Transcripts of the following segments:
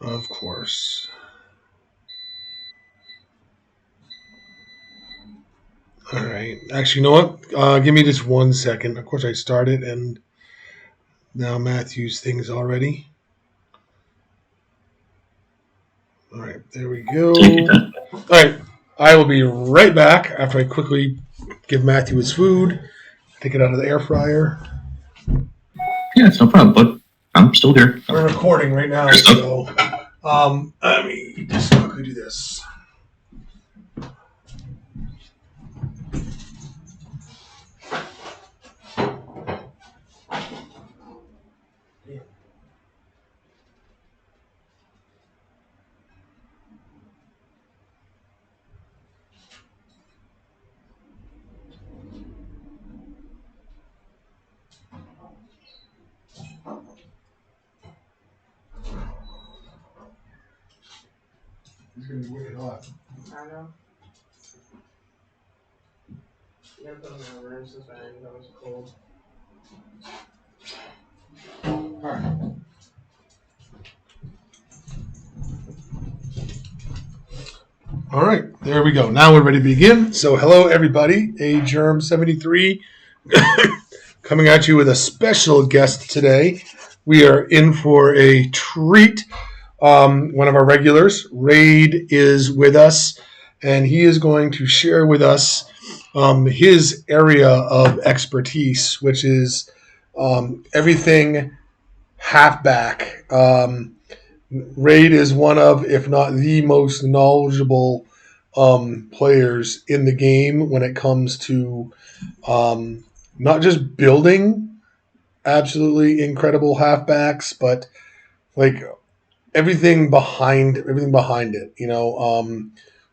Of course. All right. Actually, you know what? Give me just 1 second. Of course, I started, and now Matthew's thing's already. All right. There we go. All right. I will be right back after I quickly give Matthew his food. Take it out of the air fryer. Yeah, it's no problem, bud. I'm still here. We're recording right now, so let me just quickly do this. It's gonna be wicked hot. I know. You gotta put them in the room since I know it's cold. Alright. Alright, there we go. Now we're ready to begin. So hello everybody, AGerm73 coming at you with a special guest today. We are in for a treat. One of our regulars, Raid, is with us, and he is going to share with us his area of expertise, which is everything halfback. Raid is one of, if not the most knowledgeable players in the game when it comes to not just building absolutely incredible halfbacks, but like everything behind it,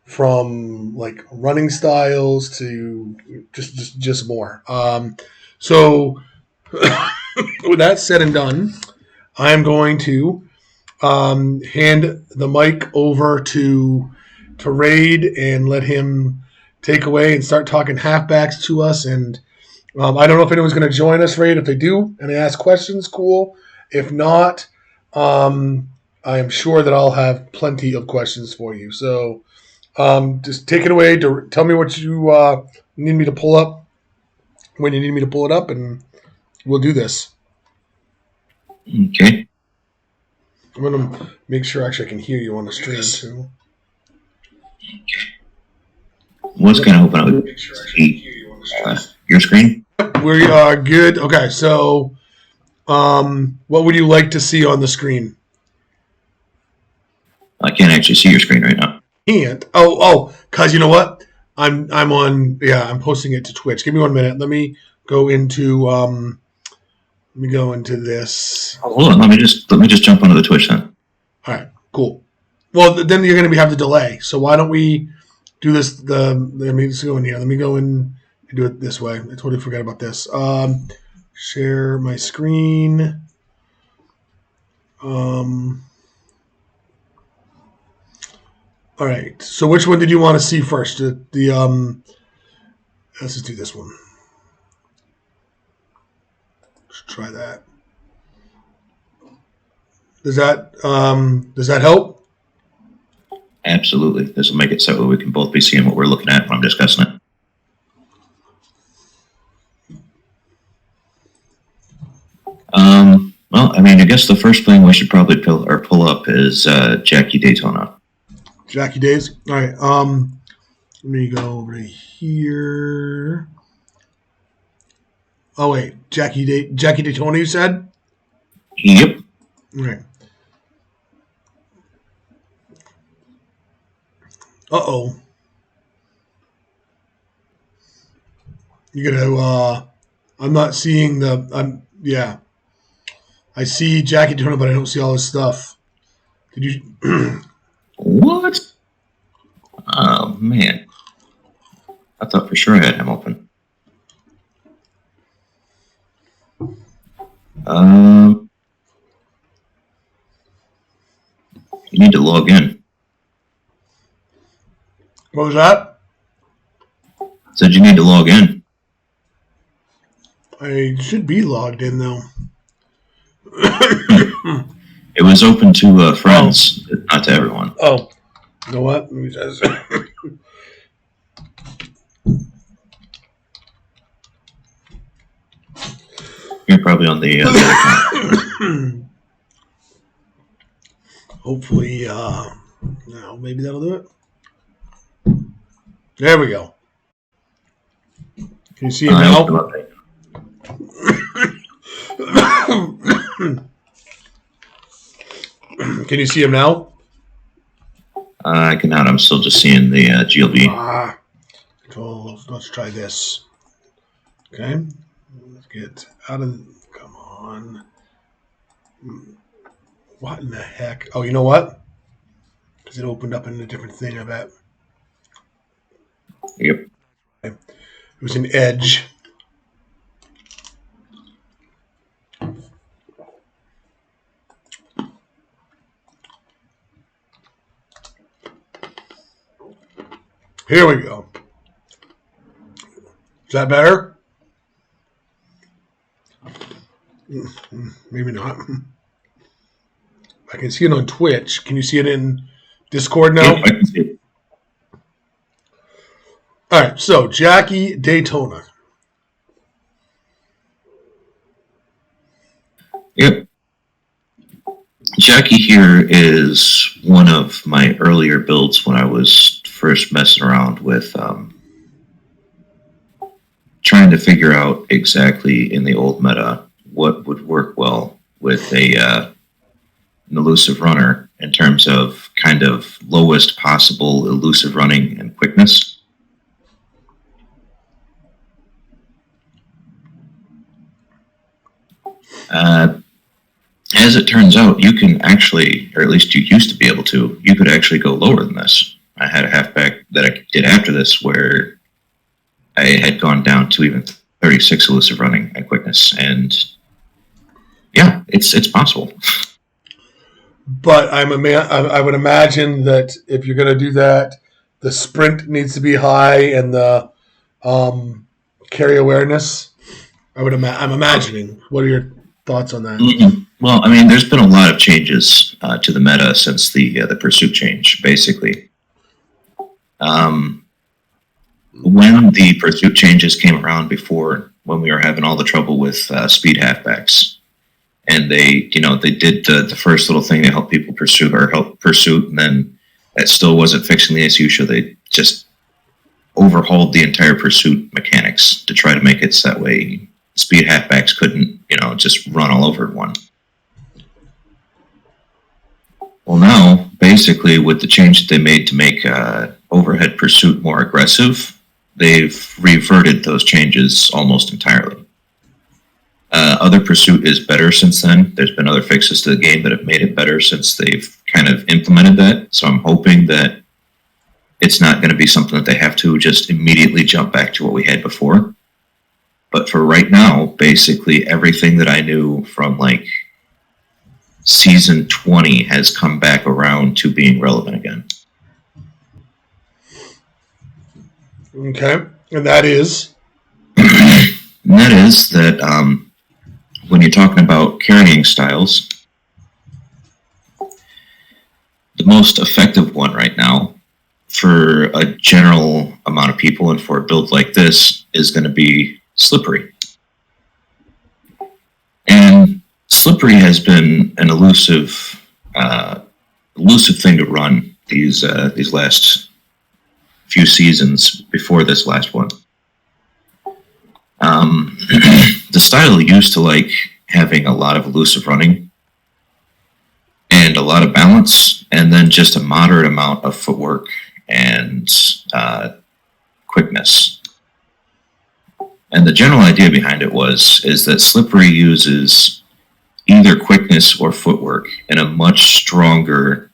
from like running styles to just more. So with that said and done, I'm going to hand the mic over to Raid and let him take away and start talking halfbacks to us. And I don't know if anyone's going to join us, Raid. If they do and they ask questions, cool. If not, I am sure that I'll have plenty of questions for you. So just take it away. Tell me what you need me to pull up when you need me to pull it up, and we'll do this. Okay. I'm going to make sure actually I can hear you on the stream too. Was kind of hoping I would see your screen. We are good. Okay, so what would you like to see on the screen? I can't actually see your screen right now. Can't. Oh, because you know what? I'm on. Yeah, I'm posting it to Twitch. Give me 1 minute. Let me go into this. Oh, hold on. Let me just jump onto the Twitch then. All right. Cool. Well, then you're going to have the delay. So why don't we do this? Let me just go in here. Let me go in and do it this way. I totally forgot about this. Share my screen. All right. So which one did you want to see first? Let's just do this one. Let's try that. Does that help? Absolutely. This will make it so we can both be seeing what we're looking at when I'm discussing it. Well, I mean, I guess the first thing we should probably pull up is Jackie Daytona. Jackie Days. All right. Let me go over to here. Oh wait, Jackie Daytona. You said. Yep. All right. Uh-oh. You're gonna. I'm not seeing the. Yeah. I see Jackie Daytona, but I don't see all his stuff. Did you? What? Oh man! I thought for sure I had him open. You need to log in. What was that? Said you need to log in. I should be logged in though. It was open to friends, not to everyone. Oh, you know what? Let me just... You're probably on the other account. Hopefully, no, maybe that'll do it. There we go. Can you see it now? Can you see him now? I cannot. I'm still just seeing the GLB. Control. Let's try this. Okay. Let's get out of. Come on. What in the heck? Oh, you know what? Because it opened up in a different thing, I bet. Yep. It was an edge. Here we go. Is that better? Maybe not. I can see it on Twitch. Can you see it in Discord now? Yep, I can see it. All right, so Jackie Daytona. Yep. Jackie here is one of my earlier builds when I was first messing around with trying to figure out exactly in the old meta what would work well with an elusive runner in terms of kind of lowest possible elusive running and quickness. As it turns out, you can actually, or at least you used to be able to, you could actually go lower than this. I had a halfback that I did after this where I had gone down to even 36 elusive running and quickness, and yeah, it's possible. But I would imagine that if you're going to do that, the sprint needs to be high and the carry awareness. I'm imagining. What are your thoughts on that? Mm-hmm. Well, I mean, there's been a lot of changes to the meta since the pursuit change, basically. When the pursuit changes came around before, when we were having all the trouble with speed halfbacks, and they did the first little thing to help people pursue or help pursuit, and then that still wasn't fixing the issue, so they just overhauled the entire pursuit mechanics to try to make it so that way speed halfbacks couldn't, just run all over one. Well, now, basically, with the change that they made to make overhead pursuit more aggressive, they've reverted those changes almost entirely. Other pursuit is better since then. There's been other fixes to the game that have made it better since they've kind of implemented that. So I'm hoping that it's not going to be something that they have to just immediately jump back to what we had before. But for right now, basically everything that I knew from like season 20 has come back around to being relevant again. Okay, and that is? And that is that when you're talking about carrying styles, the most effective one right now for a general amount of people and for a build like this is going to be Slippery. And Slippery has been an elusive thing to run these last few seasons before this last one. The style used to like having a lot of elusive running and a lot of balance, and then just a moderate amount of footwork and quickness. And the general idea behind it is that Slippery uses either quickness or footwork in a much stronger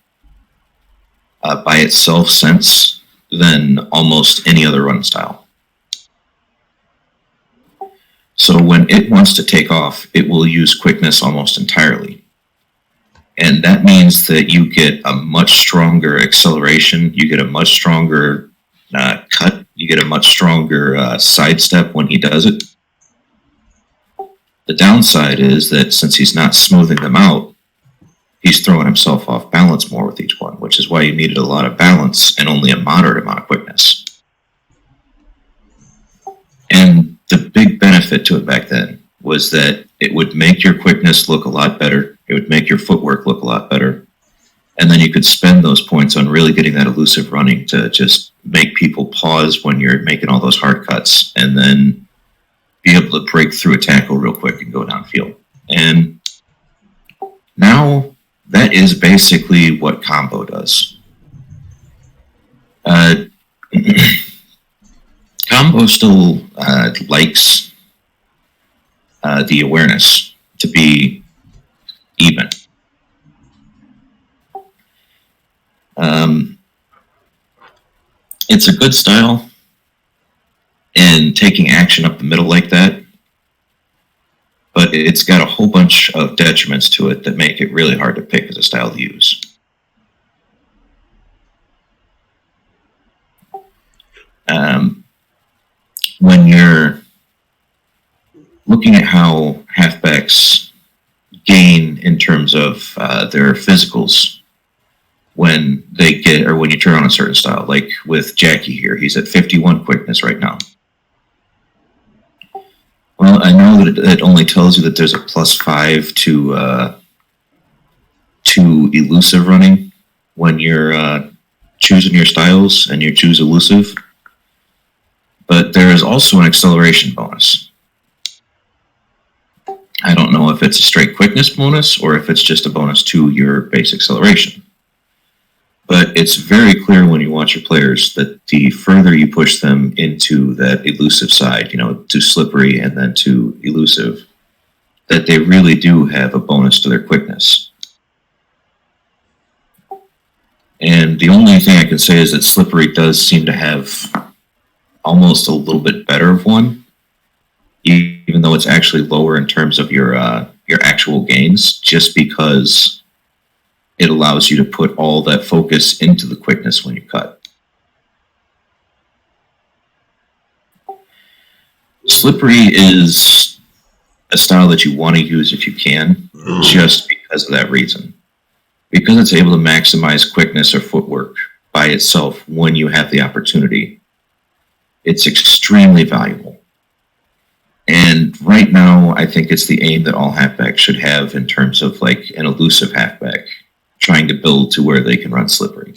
by itself sense than almost any other run style. So when it wants to take off, it will use quickness almost entirely. And that means that you get a much stronger acceleration, you get a much stronger cut, you get a much stronger sidestep when he does it. The downside is that since he's not smoothing them out, he's throwing himself off balance more with each one, which is why you needed a lot of balance and only a moderate amount of quickness. And the big benefit to it back then was that it would make your quickness look a lot better. It would make your footwork look a lot better. And then you could spend those points on really getting that elusive running to just make people pause when you're making all those hard cuts and then be able to break through a tackle real quick and go downfield. And now that is basically what combo does. Combo still likes the awareness to be even. It's a good style, and taking action up the middle like that, but it's got a whole bunch of detriments to it that make it really hard to pick as a style to use. When you're looking at how halfbacks gain in terms of their physicals when they get, or when you turn on a certain style, like with Jackie here, he's at 51 quickness right now. Well, I know that it only tells you that there's a +5 to elusive running when you're choosing your styles and you choose elusive, but there is also an acceleration bonus. I don't know if it's a straight quickness bonus or if it's just a bonus to your base acceleration. But it's very clear when you watch your players that the further you push them into that elusive side, to slippery and then to elusive, that they really do have a bonus to their quickness. And the only thing I can say is that slippery does seem to have almost a little bit better of one, even though it's actually lower in terms of your actual gains, just because it allows you to put all that focus into the quickness when you cut. Slippery is a style that you want to use if you can, just because of that reason. Because it's able to maximize quickness or footwork by itself when you have the opportunity. It's extremely valuable. And right now, I think it's the aim that all halfbacks should have in terms of like an elusive halfback, trying to build to where they can run slippery.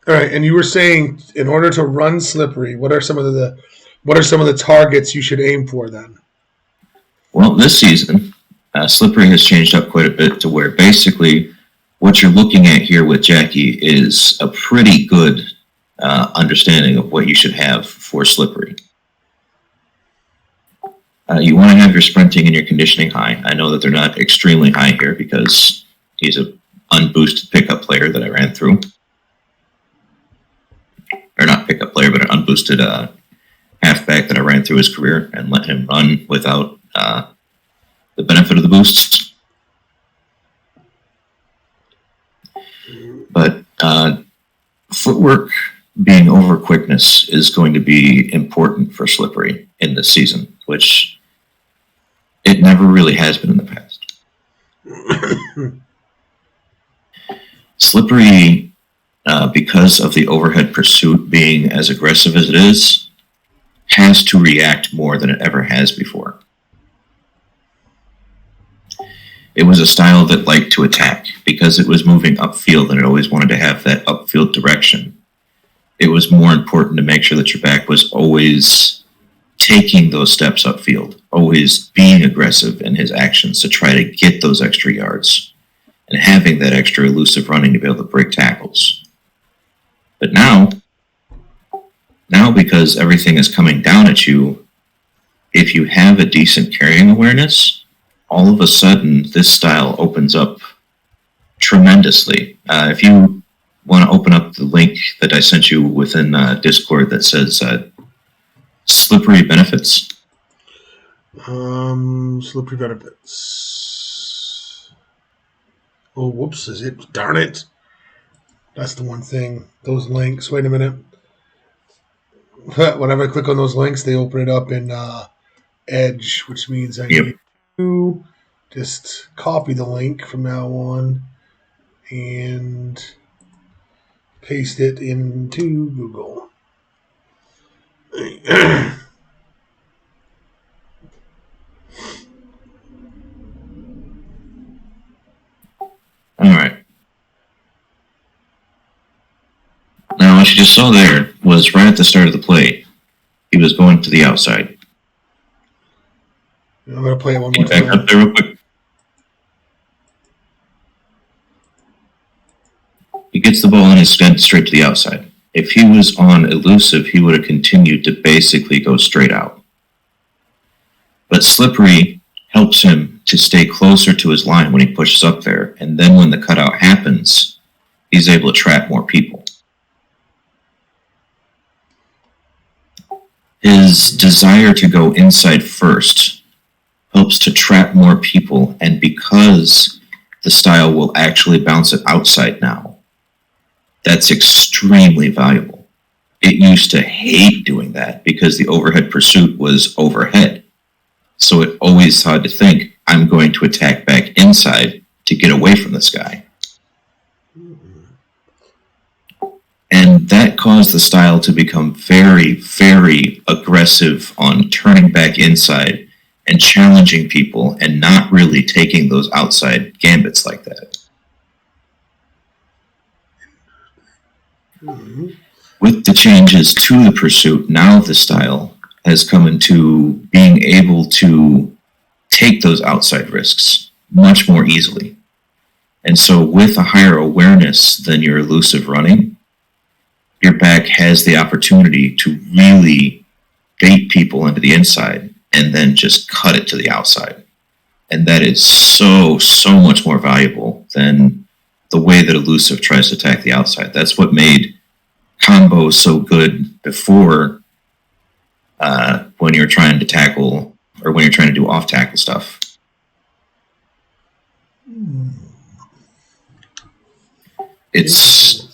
All right, and you were saying in order to run slippery, what are some of the targets you should aim for then? Well, this season, slippery has changed up quite a bit to where basically what you're looking at here with Jackie is a pretty good understanding of what you should have for slippery. You want to have your sprinting and your conditioning high. I know that they're not extremely high here because he's an unboosted pickup player that I ran through. Or not pickup player, but an unboosted halfback that I ran through his career and let him run without the benefit of the boosts. But footwork being over quickness is going to be important for slippery in this season, which it never really has been in the past. Slippery, because of the overhead pursuit being as aggressive as it is, has to react more than it ever has before. It was a style that liked to attack because it was moving upfield and it always wanted to have that upfield direction. It was more important to make sure that your back was always taking those steps upfield, always being aggressive in his actions to try to get those extra yards and having that extra elusive running to be able to break tackles. But now because everything is coming down at you, if you have a decent carrying awareness, all of a sudden this style opens up tremendously. If you want to open up the link that I sent you within Discord that says slippery benefits. Slippery benefits. Oh, whoops, is it? Darn it. That's the one thing. Those links. Wait a minute. Whenever I click on those links, they open it up in Edge, which means I need to just copy the link from now on and paste it into Google. All right. Now, what you just saw there was right at the start of the play. He was going to the outside. I'm going to play it one more Back time. up there real quick. He gets the ball in his head straight to the outside. If he was on elusive, he would have continued to basically go straight out. But slippery helps him to stay closer to his line when he pushes up there, and then when the cutout happens, he's able to trap more people. His desire to go inside first helps to trap more people, and because the style will actually bounce it outside now, that's extremely valuable. It used to hate doing that because the overhead pursuit was overhead. So it always had to think, I'm going to attack back inside to get away from this guy. And that caused the style to become very, very aggressive on turning back inside and challenging people and not really taking those outside gambits like that. Mm-hmm. With the changes to the pursuit, now the style has come into being able to take those outside risks much more easily. And so with a higher awareness than your elusive running, your back has the opportunity to really bait people into the inside and then just cut it to the outside. And that is so much more valuable than the way that elusive tries to attack the outside. That's what made combos so good before when you're trying to tackle or when you're trying to do off tackle stuff. It's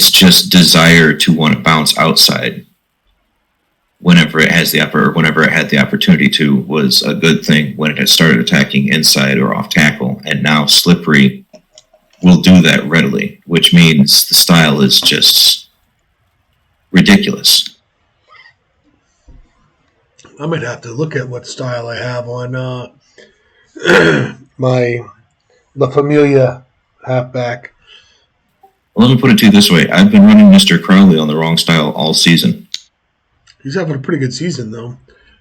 just desire to want to bounce outside whenever it has whenever it had the opportunity to was a good thing when it had started attacking inside or off tackle, and now slippery will do that readily, which means the style is just ridiculous. I might have to look at what style I have on my La Familia halfback. Well, let me put it to you this way. I've been running Mr. Crowley on the wrong style all season. He's having a pretty good season, though.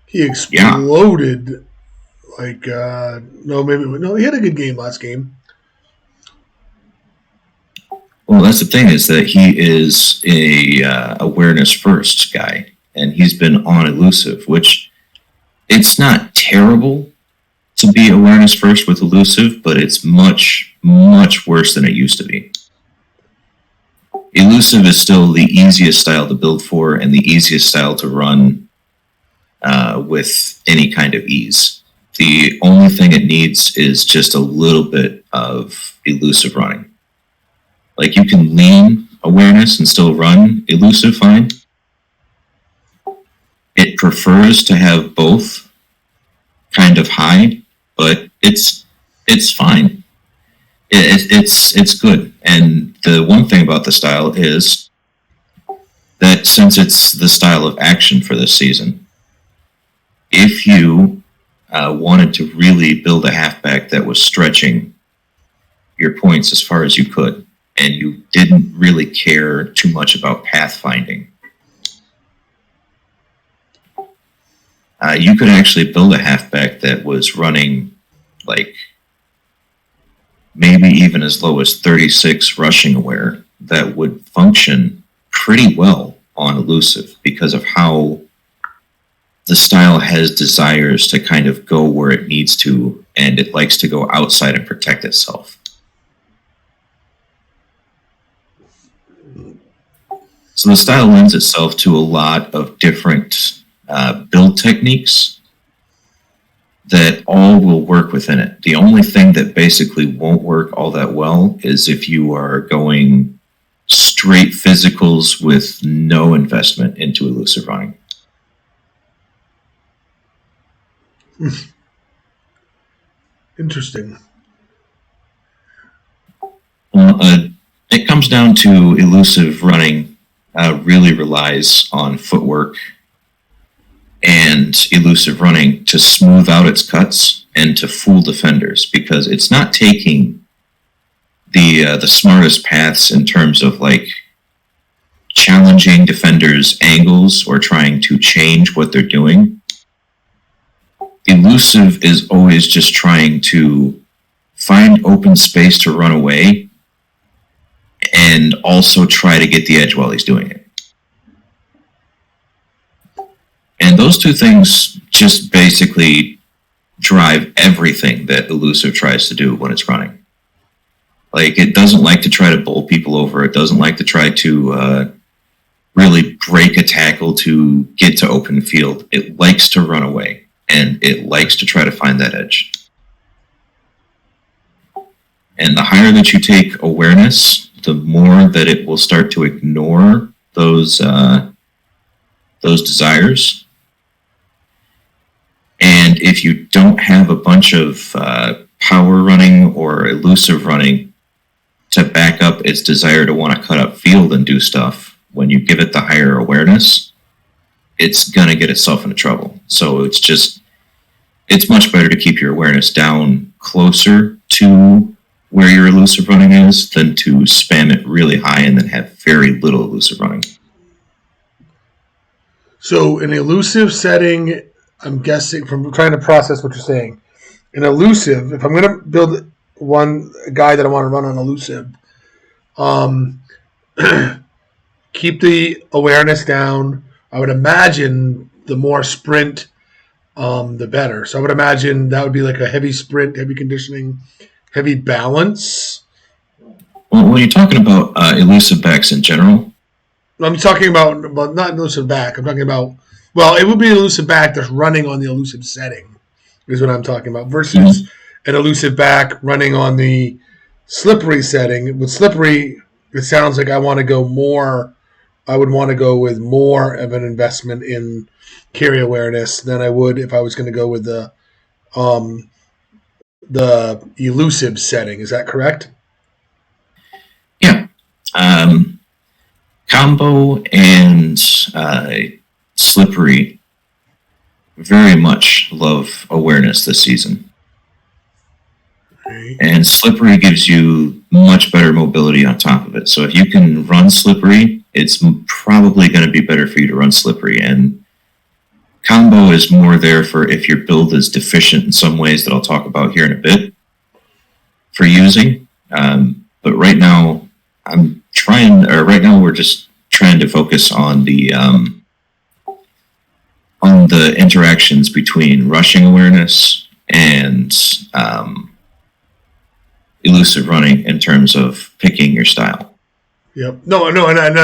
He exploded. He had a good game last game. Well, that's the thing, is that he is a awareness first guy, and he's been on elusive, which it's not terrible to be awareness first with elusive, but it's much, much worse than it used to be. Elusive is still the easiest style to build for and the easiest style to run with any kind of ease. The only thing it needs is just a little bit of elusive running. Like, you can lean awareness and still run elusive fine. It prefers to have both kind of high, but it's fine. It's good. And the one thing about the style is that since it's the style of action for this season, if you wanted to really build a halfback that was stretching your points as far as you could, and you didn't really care too much about pathfinding, you could actually build a halfback that was running like maybe even as low as 36 rushing aware that would function pretty well on elusive because of how the style has desires to kind of go where it needs to, and it likes to go outside and protect itself. So the style lends itself to a lot of different build techniques that all will work within it. The only thing that basically won't work all that well is if you are going straight physicals with no investment into elusive running. Interesting. Well, it comes down to elusive running really relies on footwork and elusive running to smooth out its cuts and to fool defenders, because it's not taking the smartest paths in terms of like challenging defenders' angles or trying to change what they're doing. Elusive is always just trying to find open space to run away and also try to get the edge while he's doing it. And those two things just basically drive everything that elusive tries to do when it's running. Like, it doesn't like to try to bowl people over. It doesn't like to try to really break a tackle to get to open field. It likes to run away, and it likes to try to find that edge. And the higher that you take awareness, the more that it will start to ignore those desires. And if you don't have a bunch of power running or elusive running to back up its desire to want to cut up field and do stuff, when you give it the higher awareness, it's going to get itself into trouble. So it's much better to keep your awareness down closer to where your elusive running is than to spam it really high and then have very little elusive running. So in elusive setting, I'm guessing from trying to process what you're saying. In elusive, if I'm going to build one guy that I want to run on elusive, keep the awareness down. I would imagine the more sprint, the better. So I would imagine that would be like a heavy sprint, heavy conditioning, heavy balance. Well, when you're talking about elusive backs in general, I'm talking about not elusive back. I'm talking about, well, it would be an elusive back that's running on the elusive setting, is what I'm talking about, versus an elusive back running on the slippery setting. With slippery, it sounds like I want to go more. I would want to go with more of an investment in carry awareness than I would if I was going to go with the elusive setting. Is that correct? Yeah. Combo and slippery very much love awareness this season. Okay. And slippery gives you much better mobility on top of it. So if you can run slippery, it's probably going to be better for you to run slippery. And combo is more there for if your build is deficient in some ways that I'll talk about here in a bit for using. But right now, we're just trying to focus on the interactions between rushing awareness and elusive running in terms of picking your style. Yep. No, and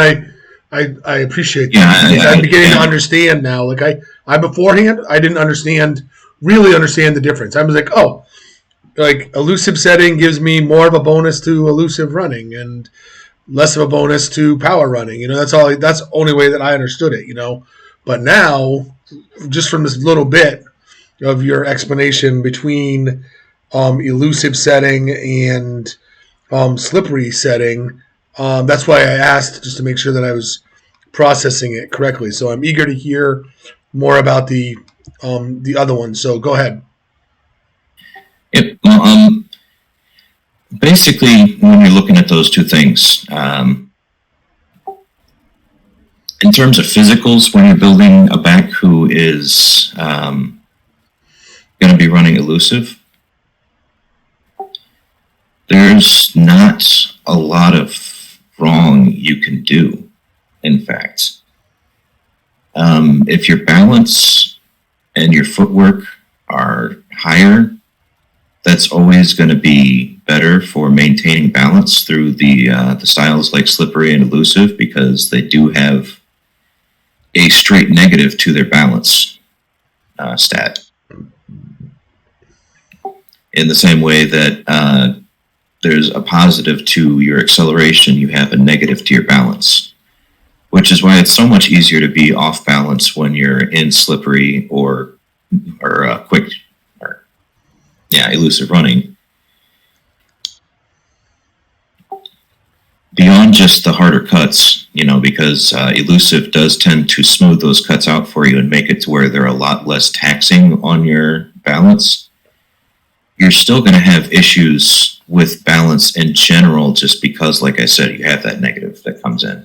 I appreciate that. Yeah, I'm beginning to understand now. Like I beforehand, I didn't really understand the difference. I was like, oh, like elusive setting gives me more of a bonus to elusive running and less of a bonus to power running. That's the only way that I understood it, But now, just from this little bit of your explanation between elusive setting and slippery setting, that's why I asked, just to make sure that I was processing it correctly. So I'm eager to hear more about the other one. So go ahead. Yep. Well, basically, when you're looking at those two things, in terms of physicals, when you're building a back who is going to be running elusive, there's not a lot of wrong you can do, in fact. If your balance and your footwork are higher, that's always going to be better for maintaining balance through the styles like slippery and elusive, because they do have a straight negative to their balance stat. In the same way that there's a positive to your acceleration, you have a negative to your balance, which is why it's so much easier to be off balance when you're in slippery or quick. elusive running. Beyond just the harder cuts, because elusive does tend to smooth those cuts out for you and make it to where they're a lot less taxing on your balance. You're still going to have issues with balance in general, just because, like I said, you have that negative that comes in.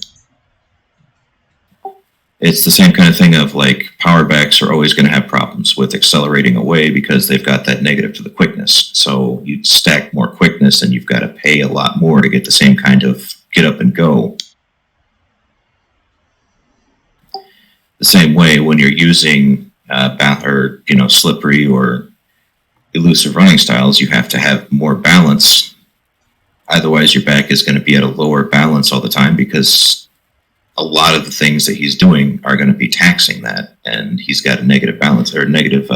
It's the same kind of thing of like power backs are always going to have problems with accelerating away because they've got that negative to the quickness. So you stack more quickness and you've got to pay a lot more to get the same kind of get up and go. The same way when you're using slippery or elusive running styles, you have to have more balance. Otherwise, your back is going to be at a lower balance all the time because a lot of the things that he's doing are going to be taxing that, and he's got a negative balance or negative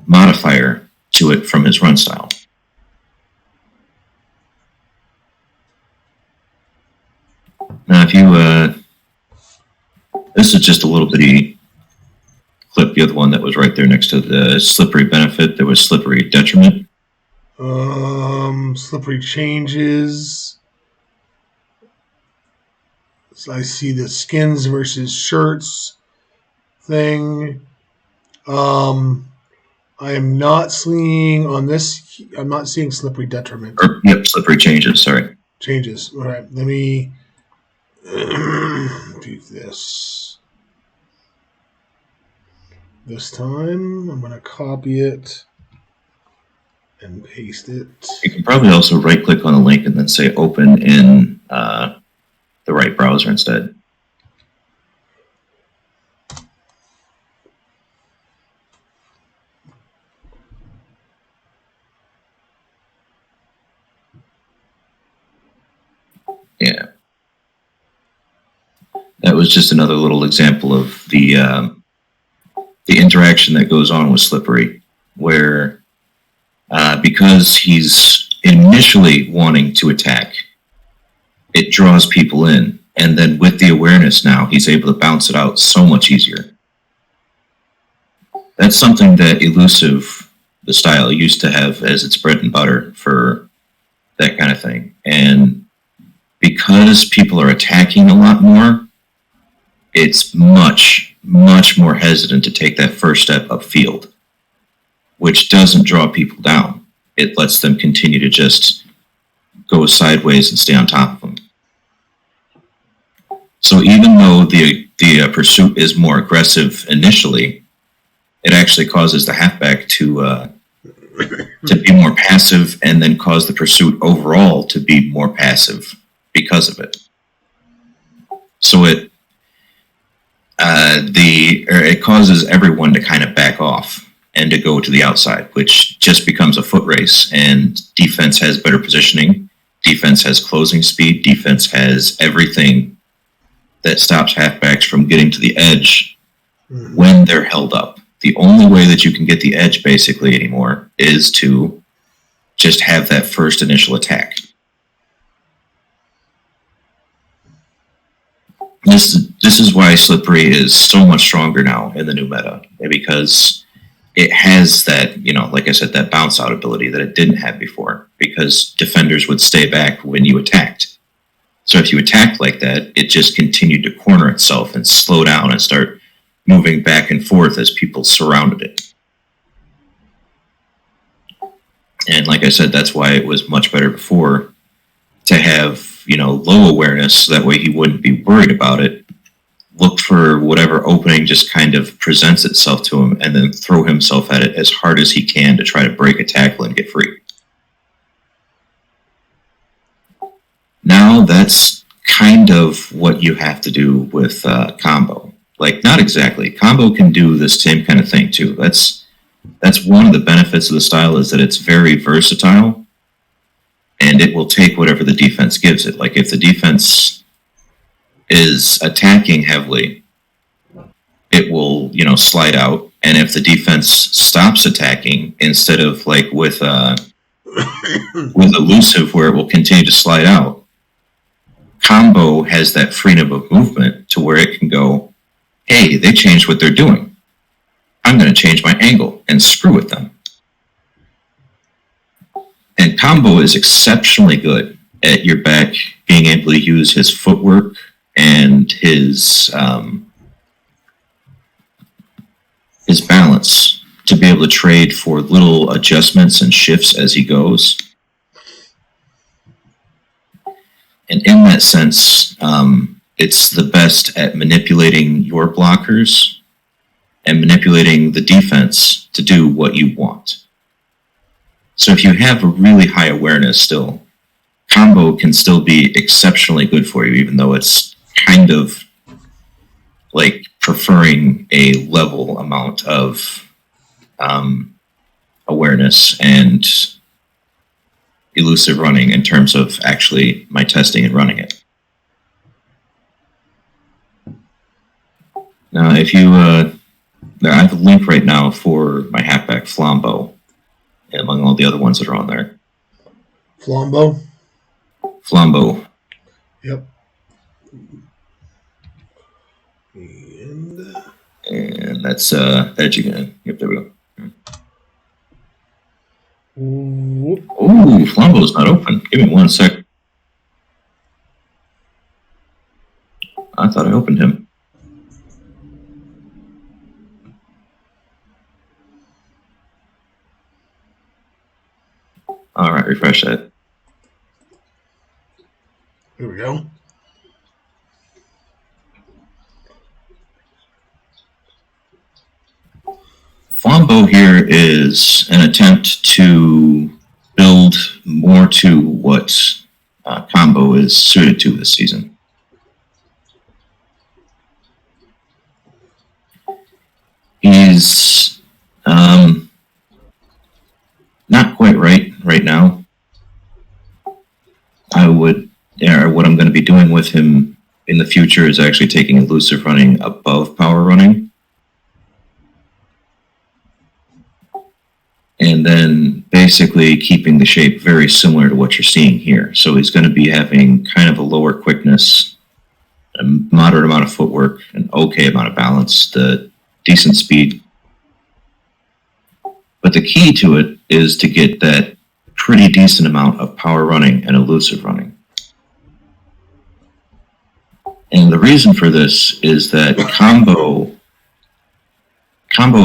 modifier to it from his run style. Now, if you, this is just a little bitty clip, the other one that was right there next to the slippery benefit, there was slippery detriment. Slippery changes. So I see the skins versus shirts thing. I am not seeing on this. I'm not seeing slippery detriment. Slippery changes. Sorry. Changes. All right. Let me do this. This time, I'm going to copy it and paste it. You can probably also right-click on the link and then say open in the right browser instead. Yeah. That was just another little example of the interaction that goes on with slippery, where because he's initially wanting to attack, it draws people in, and then with the awareness now, he's able to bounce it out so much easier. That's something that elusive, the style, used to have as its bread and butter for that kind of thing. And because people are attacking a lot more, it's much, much more hesitant to take that first step upfield, which doesn't draw people down. It lets them continue to just go sideways and stay on top of them. So even though the pursuit is more aggressive initially, it actually causes the halfback to be more passive, and then cause the pursuit overall to be more passive because of it. So it causes everyone to kind of back off and to go to the outside, which just becomes a foot race, and defense has better positioning, defense has closing speed, defense has everything that stops halfbacks from getting to the edge when they're held up. The only way that you can get the edge basically anymore is to just have that first initial attack. This is why slippery is so much stronger now in the new meta, because it has that, like I said, that bounce out ability that it didn't have before, because defenders would stay back when you attacked. So if you attacked like that, it just continued to corner itself and slow down and start moving back and forth as people surrounded it. And like I said, that's why it was much better before to have, low awareness, so that way he wouldn't be worried about it. Look for whatever opening just kind of presents itself to him, and then throw himself at it as hard as he can to try to break a tackle and get free. Now that's kind of what you have to do with combo. Like, not exactly. Combo can do the same kind of thing too. That's one of the benefits of the style, is that it's very versatile, and it will take whatever the defense gives it. Like, if the defense is attacking heavily, it will, slide out. And if the defense stops attacking, instead of like with elusive where it will continue to slide out, combo has that freedom of movement to where it can go, hey, they changed what they're doing. I'm going to change my angle and screw with them. And Combo is exceptionally good at your back being able to use his footwork and his balance to be able to trade for little adjustments and shifts as he goes. And in that sense, it's the best at manipulating your blockers and manipulating the defense to do what you want. So if you have a really high awareness still, Combo can still be exceptionally good for you, even though it's kind of like preferring a level amount of awareness and elusive running in terms of actually my testing and running it. Now, if you, I have a link right now for my halfback Flambeau, among all the other ones that are on there. Flambeau? Flambeau. Yep. And that's that you can. Yep, there we go. Oh, Flambeau's not open. Give me 1 sec. I thought I opened him. All right, refresh that. Here we go. Flambeau here is an attempt to build more to what Combo is suited to this season. He's not quite right now. What I'm going to be doing with him in the future is actually taking elusive running above power running. And then basically keeping the shape very similar to what you're seeing here. So he's going to be having kind of a lower quickness, a moderate amount of footwork, an okay amount of balance, the decent speed. But the key to it is to get that pretty decent amount of power running and elusive running. And the reason for this is that Combo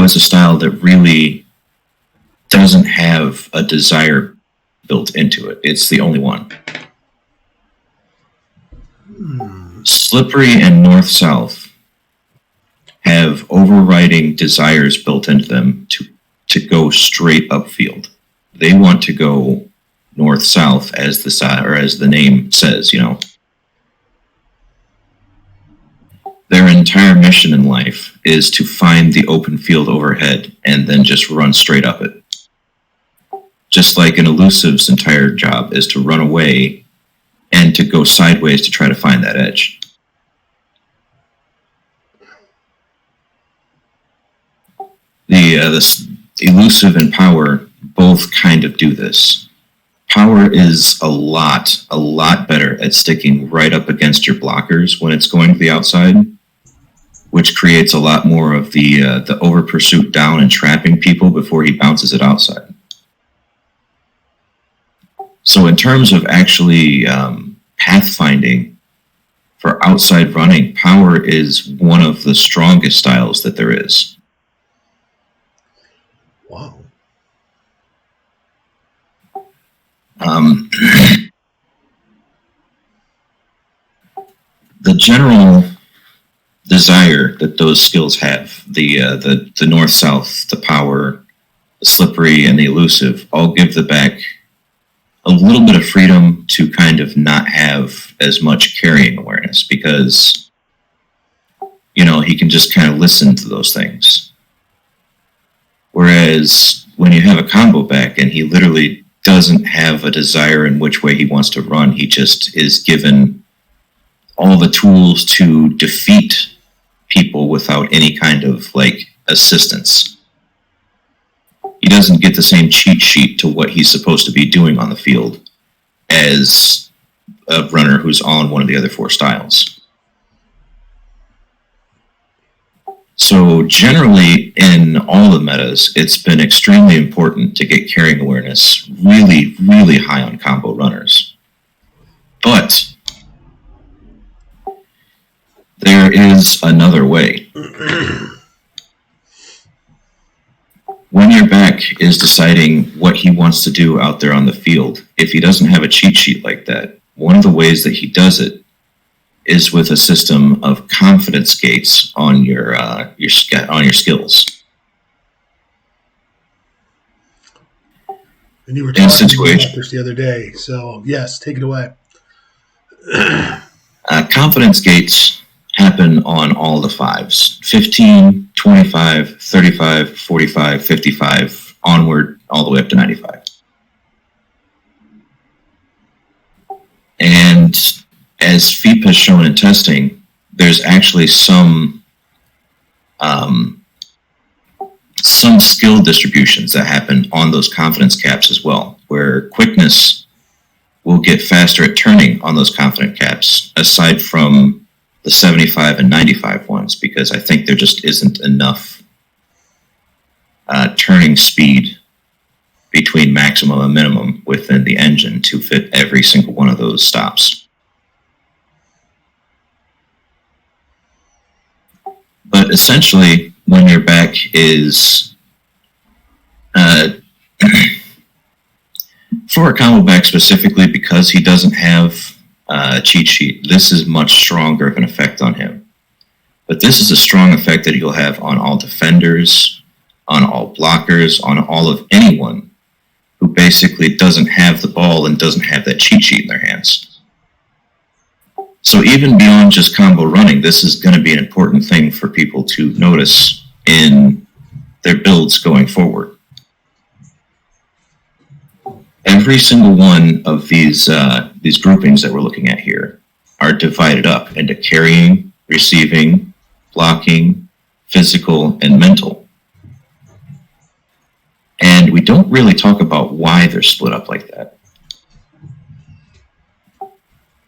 is a style that really doesn't have a desire built into it. It's the only one. Slippery and north-south have overriding desires built into them to go straight upfield. They want to go north-south as the name says, you know. Their entire mission in life is to find the open field overhead and then just run straight up it. Just like an elusive's entire job is to run away and to go sideways to try to find that edge. The elusive and power both kind of do this. Power is a lot better at sticking right up against your blockers when it's going to the outside, which creates a lot more of the over pursuit down and trapping people before he bounces it outside. So in terms of actually pathfinding for outside running, power is one of the strongest styles that there is. Wow. The general desire that those skills have, the north-south, the power, the slippery, and the elusive, all give the back a little bit of freedom to kind of not have as much carrying awareness because, you know, he can just kind of listen to those things. Whereas when you have a combo back and he literally doesn't have a desire in which way he wants to run, he just is given all the tools to defeat people without any kind of like assistance. He doesn't get the same cheat sheet to what he's supposed to be doing on the field as a runner who's on one of the other four styles. So generally in all the metas, it's been extremely important to get carrying awareness really, really high on combo runners. But there is another way. When your back is deciding what he wants to do out there on the field, if he doesn't have a cheat sheet like that, one of the ways that he does it is with a system of confidence gates on your skills. And you were talking about this the other day, so yes, take it away. Confidence gates happen on all the fives: 15, 25, 35, 45, 55, onward, all the way up to 95. And as FEEP has shown in testing, there's actually some skill distributions that happen on those confidence caps as well, where quickness will get faster at turning on those confidence caps, aside from the 75 and 95 ones, because I think there just isn't enough turning speed between maximum and minimum within the engine to fit every single one of those stops. But essentially, when your back is, for a combo back specifically, because he doesn't have a cheat sheet, this is much stronger of an effect on him. But this is a strong effect that he'll have on all defenders, on all blockers, on all of anyone who basically doesn't have the ball and doesn't have that cheat sheet in their hands. So even beyond just combo running, this is going to be an important thing for people to notice in their builds going forward. Every single one of these groupings that we're looking at here are divided up into carrying, receiving, blocking, physical, and mental. And we don't really talk about why they're split up like that.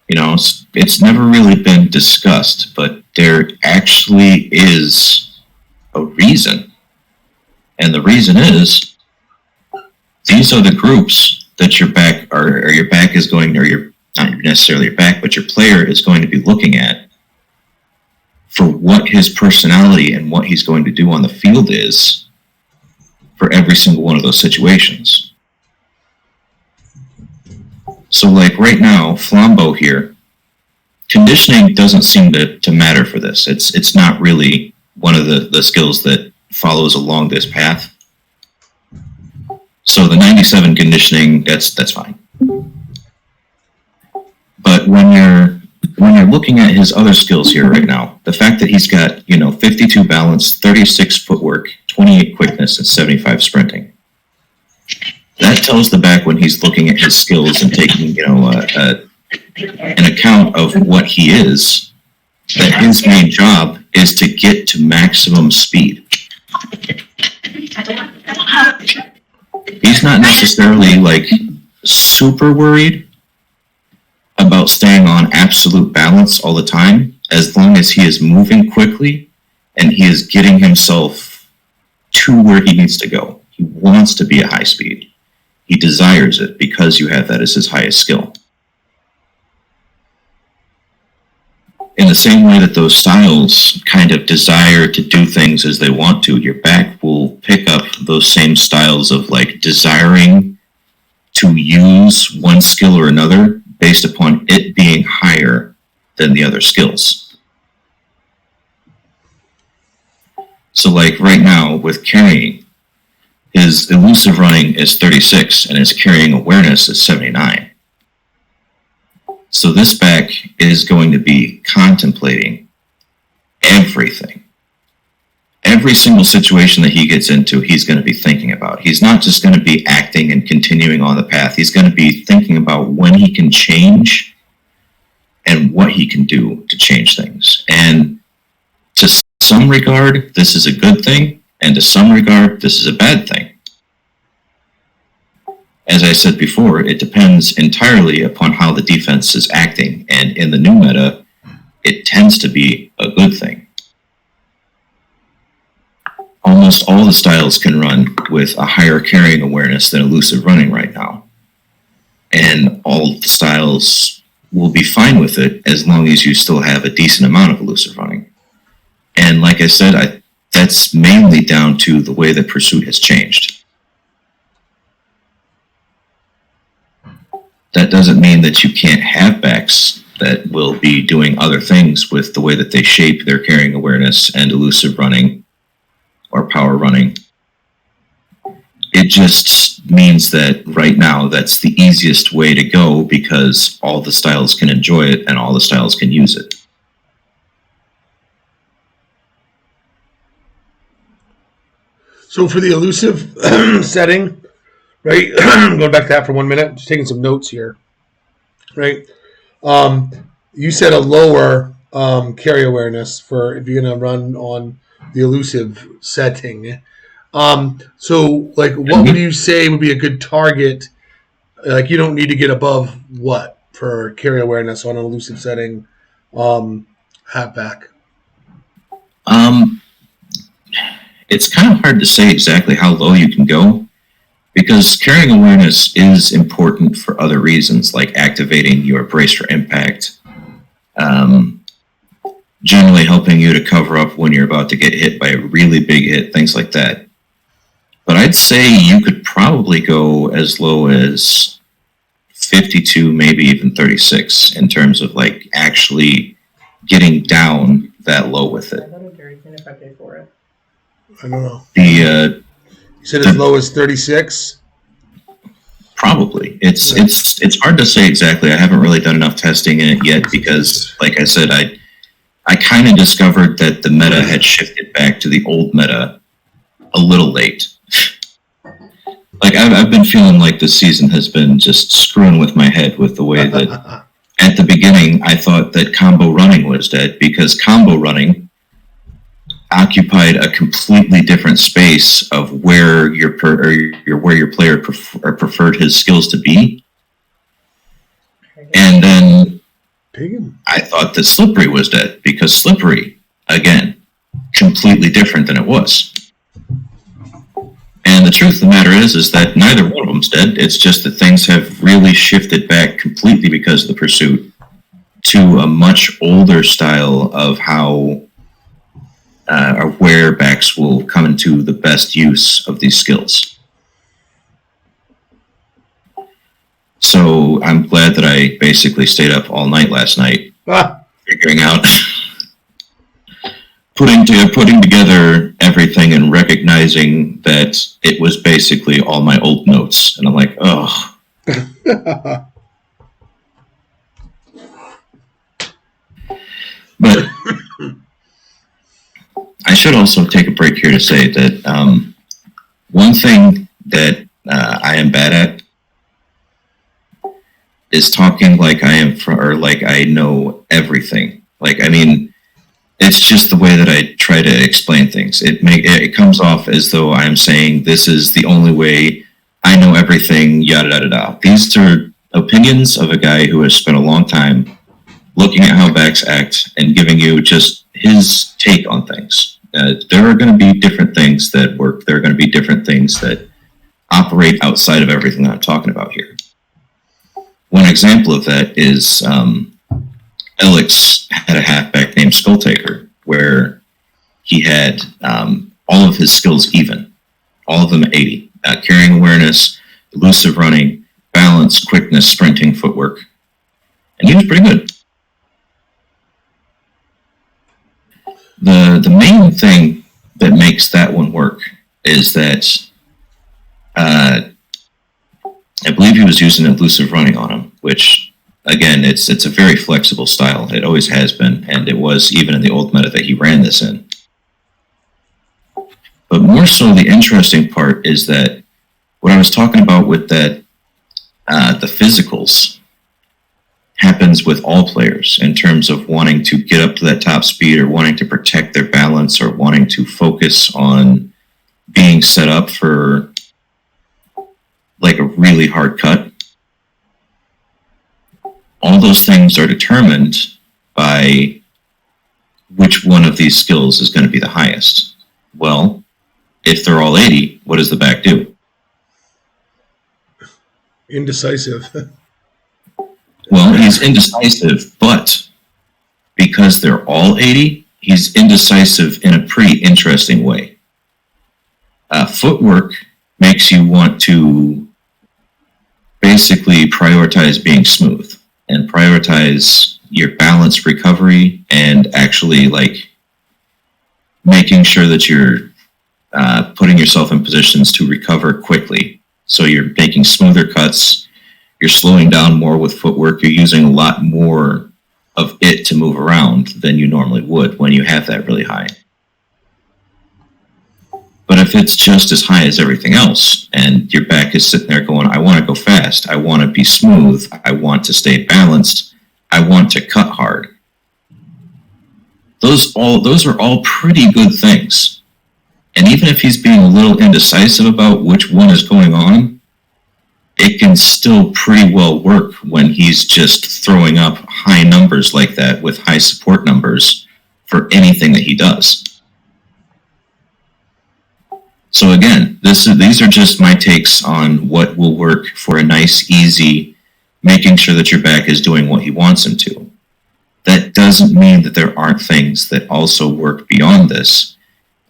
You know, it's never really been discussed, but there actually is a reason. And the reason is, these are the groups that your back, or your back is going, or your, not necessarily your back, but your player is going to be looking at for what his personality and what he's going to do on the field is for every single one of those situations. So like right now, Flambeau here, conditioning doesn't seem to matter for this. It's not really one of the skills that follows along this path. So the 97 conditioning, that's fine. But when you're looking at his other skills here right now, the fact that he's got, 52 balance, 36 footwork, 28 quickness, and 75 sprinting, that tells the back when he's looking at his skills and taking, an account of what he is, that his main job is to get to maximum speed. He's not necessarily super worried about staying on absolute balance all the time, as long as he is moving quickly and he is getting himself to where he needs to go. He wants to be at high speed. He desires it because you have that as his highest skill. In the same way that those styles kind of desire to do things as they want to, your back will pick up those same styles of desiring to use one skill or another based upon it being higher than the other skills. So right now with carrying, his elusive running is 36 and his carrying awareness is 79. So this back is going to be contemplating everything. Every single situation that he gets into, he's going to be thinking about. He's not just going to be acting and continuing on the path. He's going to be thinking about when he can change and what he can do to change things. And to some regard, this is a good thing, and to some regard, this is a bad thing. As I said before, it depends entirely upon how the defense is acting, and in the new meta, it tends to be a good thing. almost all the styles can run with a higher carrying awareness than elusive running right now. And all the styles will be fine with it as long as you still have a decent amount of elusive running. And like I said, that's mainly down to the way that Pursuit has changed. That doesn't mean that you can't have backs that will be doing other things with the way that they shape their carrying awareness and elusive running or power running. It just means that right now that's the easiest way to go because all the styles can enjoy it and all the styles can use it. So for the elusive setting, right? Going back to that for 1 minute, just taking some notes here, right? You said a lower carry awareness for if you're gonna run on the elusive setting. So like, what would you say would be a good target? Like, you don't need to get above what for carry awareness on an elusive setting, halfback? It's kind of hard to say exactly how low you can go because carrying awareness is important for other reasons, like activating your brace for impact, generally helping you to cover up when you're about to get hit by a really big hit, things like that. But I'd say you could probably go as low as 52, maybe even 36 in terms of like actually getting down that low with it. I thought it'd be if I pay for it. I don't know. You said as low as 36? Probably. It's hard to say exactly. I haven't really done enough testing in it yet because, like I said, I kind of discovered that the meta had shifted back to the old meta a little late. Like, I've been feeling like this season has been just screwing with my head with the way that at the beginning I thought that combo running was dead because combo running occupied a completely different space of where your player preferred his skills to be. And then I thought that Slippery was dead because Slippery, again, completely different than it was. And the truth of the matter is that neither one of them's dead. It's just that things have really shifted back completely because of the Pursuit to a much older style of how or where backs will come into the best use of these skills. So I'm glad that I basically stayed up all night last night figuring out, putting together everything and recognizing that it was basically all my old notes. And I'm like, oh. But I should also take a break here to say that one thing that I am bad at is talking like I am or like I know everything. Like, I mean, it's just the way that I try to explain things. It comes off as though I'm saying this is the only way I know everything, yada, yada, yada. These are opinions of a guy who has spent a long time looking at how backs act and giving you just his take on things. There are going to be different things that work. There are going to be different things that operate outside of everything that I'm talking about here. One example of that is Alex had a halfback named Skulltaker, where he had all of his skills even, all of them at 80. Carrying awareness, elusive running, balance, quickness, sprinting, footwork. And he was pretty good. The main thing that makes that one work is that I believe he was using elusive running on him, which, again, it's a very flexible style. It always has been, and it was even in the old meta that he ran this in. But more so, the interesting part is that what I was talking about with that, the physicals happens with all players in terms of wanting to get up to that top speed or wanting to protect their balance or wanting to focus on being set up for like a really hard cut. All those things are determined by which one of these skills is going to be the highest. Well, if they're all 80, what does the back do? Indecisive. Well, he's indecisive, but because they're all 80, he's indecisive in a pretty interesting way. Footwork makes you want to basically prioritize being smooth and prioritize your balanced recovery and actually like making sure that you're putting yourself in positions to recover quickly. So you're making smoother cuts, you're slowing down more with footwork, you're using a lot more of it to move around than you normally would when you have that really high. But if it's just as high as everything else and your back is sitting there going, I want to go fast, I want to be smooth, I want to stay balanced, I want to cut hard. Those are all pretty good things. And even if he's being a little indecisive about which one is going on, it can still pretty well work when he's just throwing up high numbers like that with high support numbers for anything that he does. So again, these are just my takes on what will work for a nice, easy, making sure that your back is doing what he wants him to. That doesn't mean that there aren't things that also work beyond this,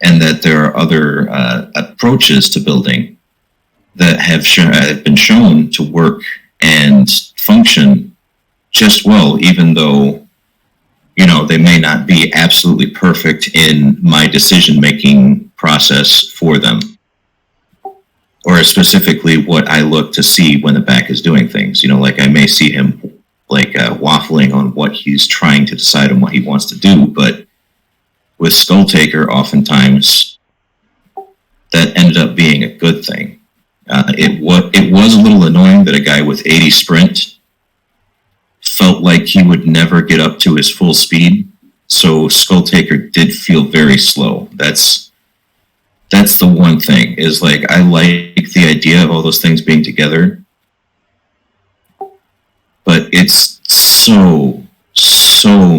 and that there are other approaches to building that have been shown to work and function just well, even though, they may not be absolutely perfect in my decision-making process for them, or specifically what I look to see when the back is doing things. Like I may see him waffling on what he's trying to decide on what he wants to do, but with Skull Taker, oftentimes that ended up being a good thing. It was a little annoying that a guy with 80 sprint felt like he would never get up to his full speed, so Skull Taker did feel very slow. That's the one thing, is like I like the idea of all those things being together, but it's so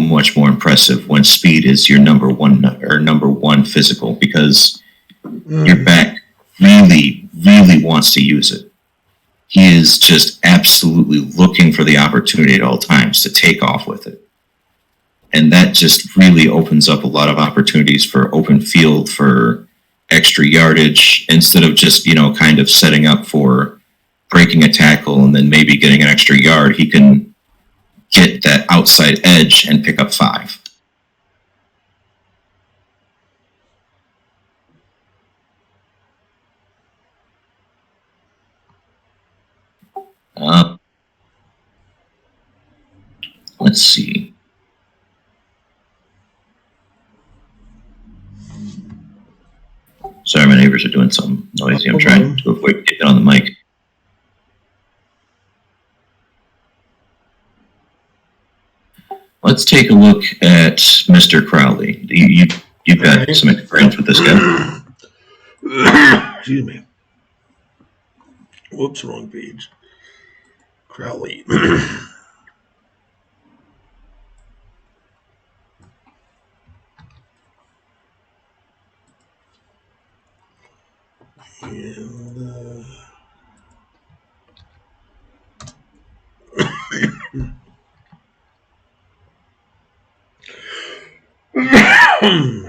much more impressive when speed is your number one physical, because your back really wants to use it. He is just absolutely looking for the opportunity at all times to take off with it. And that just really opens up a lot of opportunities for open field, for extra yardage, instead of just, kind of setting up for breaking a tackle and then maybe getting an extra yard. He can get that outside edge and pick up 5. Let's see. Sorry, my neighbors are doing something noisy. I'm trying to avoid getting on the mic. Let's take a look at Mr. Crowley. You've got some experience with this guy. Excuse me. Whoops, wrong page. Crowley. And,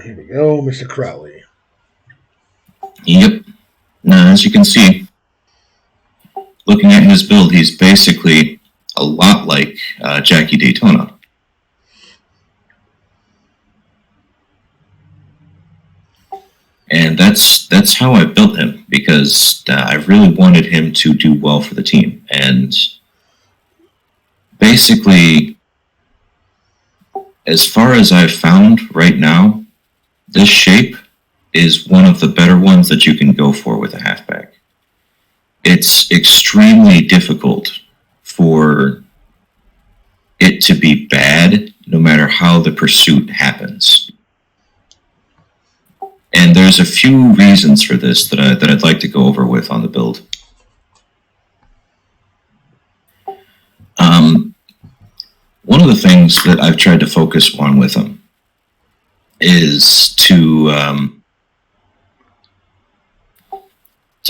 here we go, Mr. Crowley. Yep. Now, as you can see, looking at his build, he's basically a lot like Jackie Daytona. And that's how I built him, because I really wanted him to do well for the team. And basically, as far as I've found right now, this shape is one of the better ones that you can go for with a halfback. It's extremely difficult for it to be bad, no matter how the pursuit happens. And there's a few reasons for this that I'd like to go over with on the build. One of the things that I've tried to focus on with him is to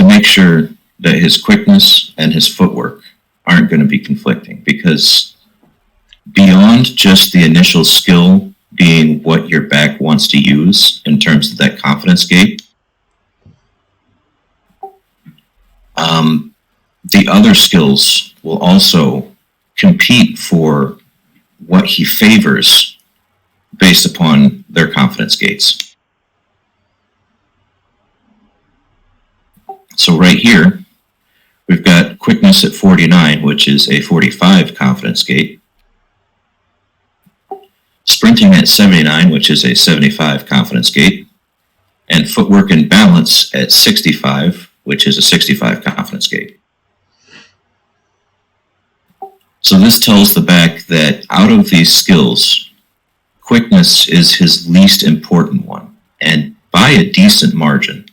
to make sure that his quickness and his footwork aren't going to be conflicting, because beyond just the initial skill being what your back wants to use in terms of that confidence gate, the other skills will also compete for what he favors based upon their confidence gates. So right here, we've got quickness at 49, which is a 45 confidence gate. Sprinting at 79, which is a 75 confidence gate. And footwork and balance at 65, which is a 65 confidence gate. So this tells the back that out of these skills, quickness is his least important one, and by a decent margin.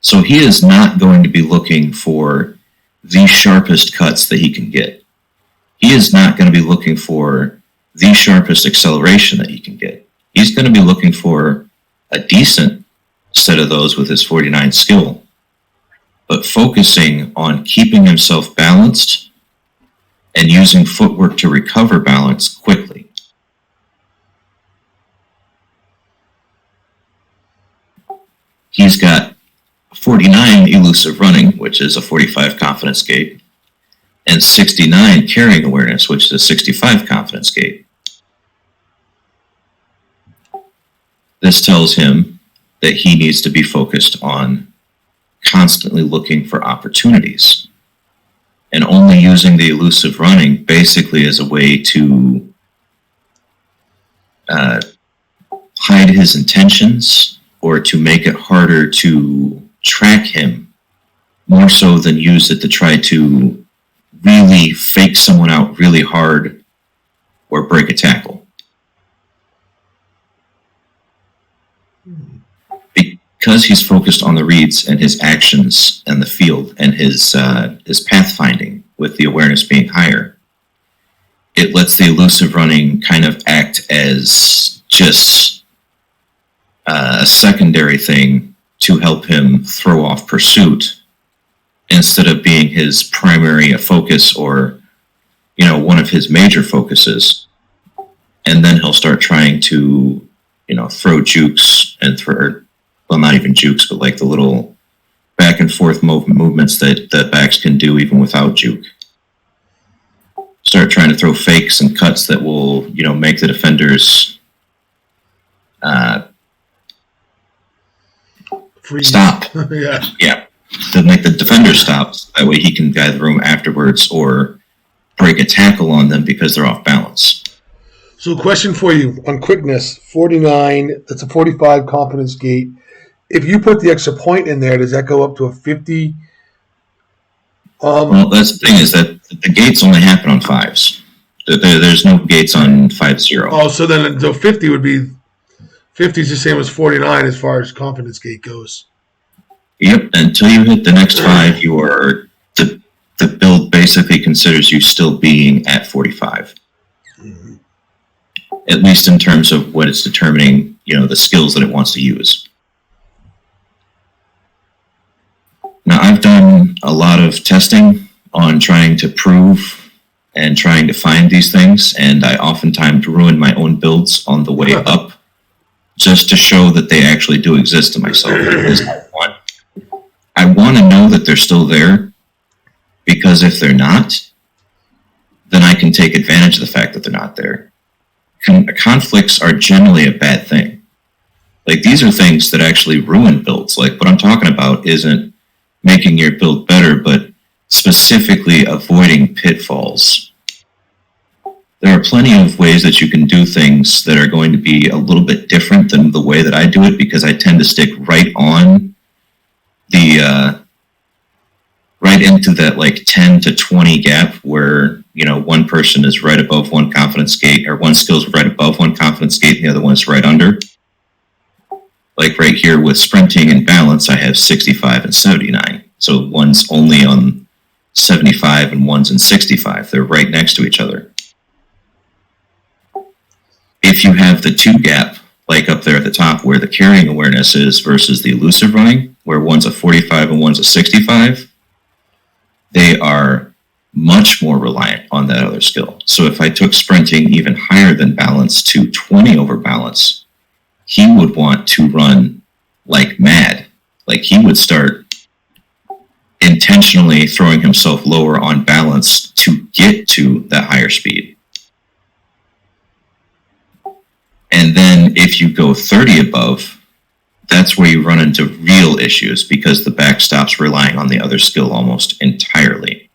So he is not going to be looking for the sharpest cuts that he can get. He is not going to be looking for the sharpest acceleration that he can get. He's going to be looking for a decent set of those with his 49 skill, but focusing on keeping himself balanced and using footwork to recover balance quickly. He's got 49 elusive running, which is a 45 confidence gate, and 69 carrying awareness, which is a 65 confidence gate. This tells him that he needs to be focused on constantly looking for opportunities, and only using the elusive running basically as a way to hide his intentions, or to make it harder to track him, more so than use it to try to really fake someone out really hard or break a tackle. Because he's focused on the reads and his actions and the field and his pathfinding with the awareness being higher, it lets the elusive running kind of act as just a secondary thing to help him throw off pursuit, instead of being his primary focus, or one of his major focuses. And then he'll start trying to throw jukes and well, not even jukes, but like the little back and forth movements that backs can do even without juke. Start trying to throw fakes and cuts that will, make the defenders stop. Yeah. To make the defender stop. That way he can guide the room afterwards, or break a tackle on them because they're off balance. So question for you on quickness, 49, that's a 45 confidence gate. If you put the extra point in there, does that go up to a 50? Well, that's the thing, is that the gates only happen on fives. There's no gates on 5-0. Oh, so then the 50 would be 50 is the same as 49 as far as confidence gate goes. Yep, until you hit the next 5, you are the build basically considers you still being at 45. Mm-hmm. At least in terms of what it's determining, the skills that it wants to use. Now, I've done a lot of testing on trying to prove and trying to find these things, and I oftentimes ruin my own builds on the way up, just to show that they actually do exist to myself. Because I want to know that they're still there, because if they're not, then I can take advantage of the fact that they're not there. Conflicts are generally a bad thing. Like, these are things that actually ruin builds. Like, what I'm talking about isn't making your build better, but specifically avoiding pitfalls. There are plenty of ways that you can do things that are going to be a little bit different than the way that I do it, because I tend to stick right on the right into that like 10 to 20 gap where one person is right above one confidence gate, or one skill is right above one confidence gate and the other one's right under. Like right here with sprinting and balance, I have 65 and 79. So one's only on 75 and one's in 65. They're right next to each other. If you have the 2 gap like up there at the top where the carrying awareness is versus the elusive running, where one's a 45 and one's a 65, they are much more reliant on that other skill. So if I took sprinting even higher than balance to 20 over balance, he would want to run like mad. Like he would start intentionally throwing himself lower on balance to get to that higher speed. And then if you go 30 above, that's where you run into real issues because the back stops relying on the other skill almost entirely.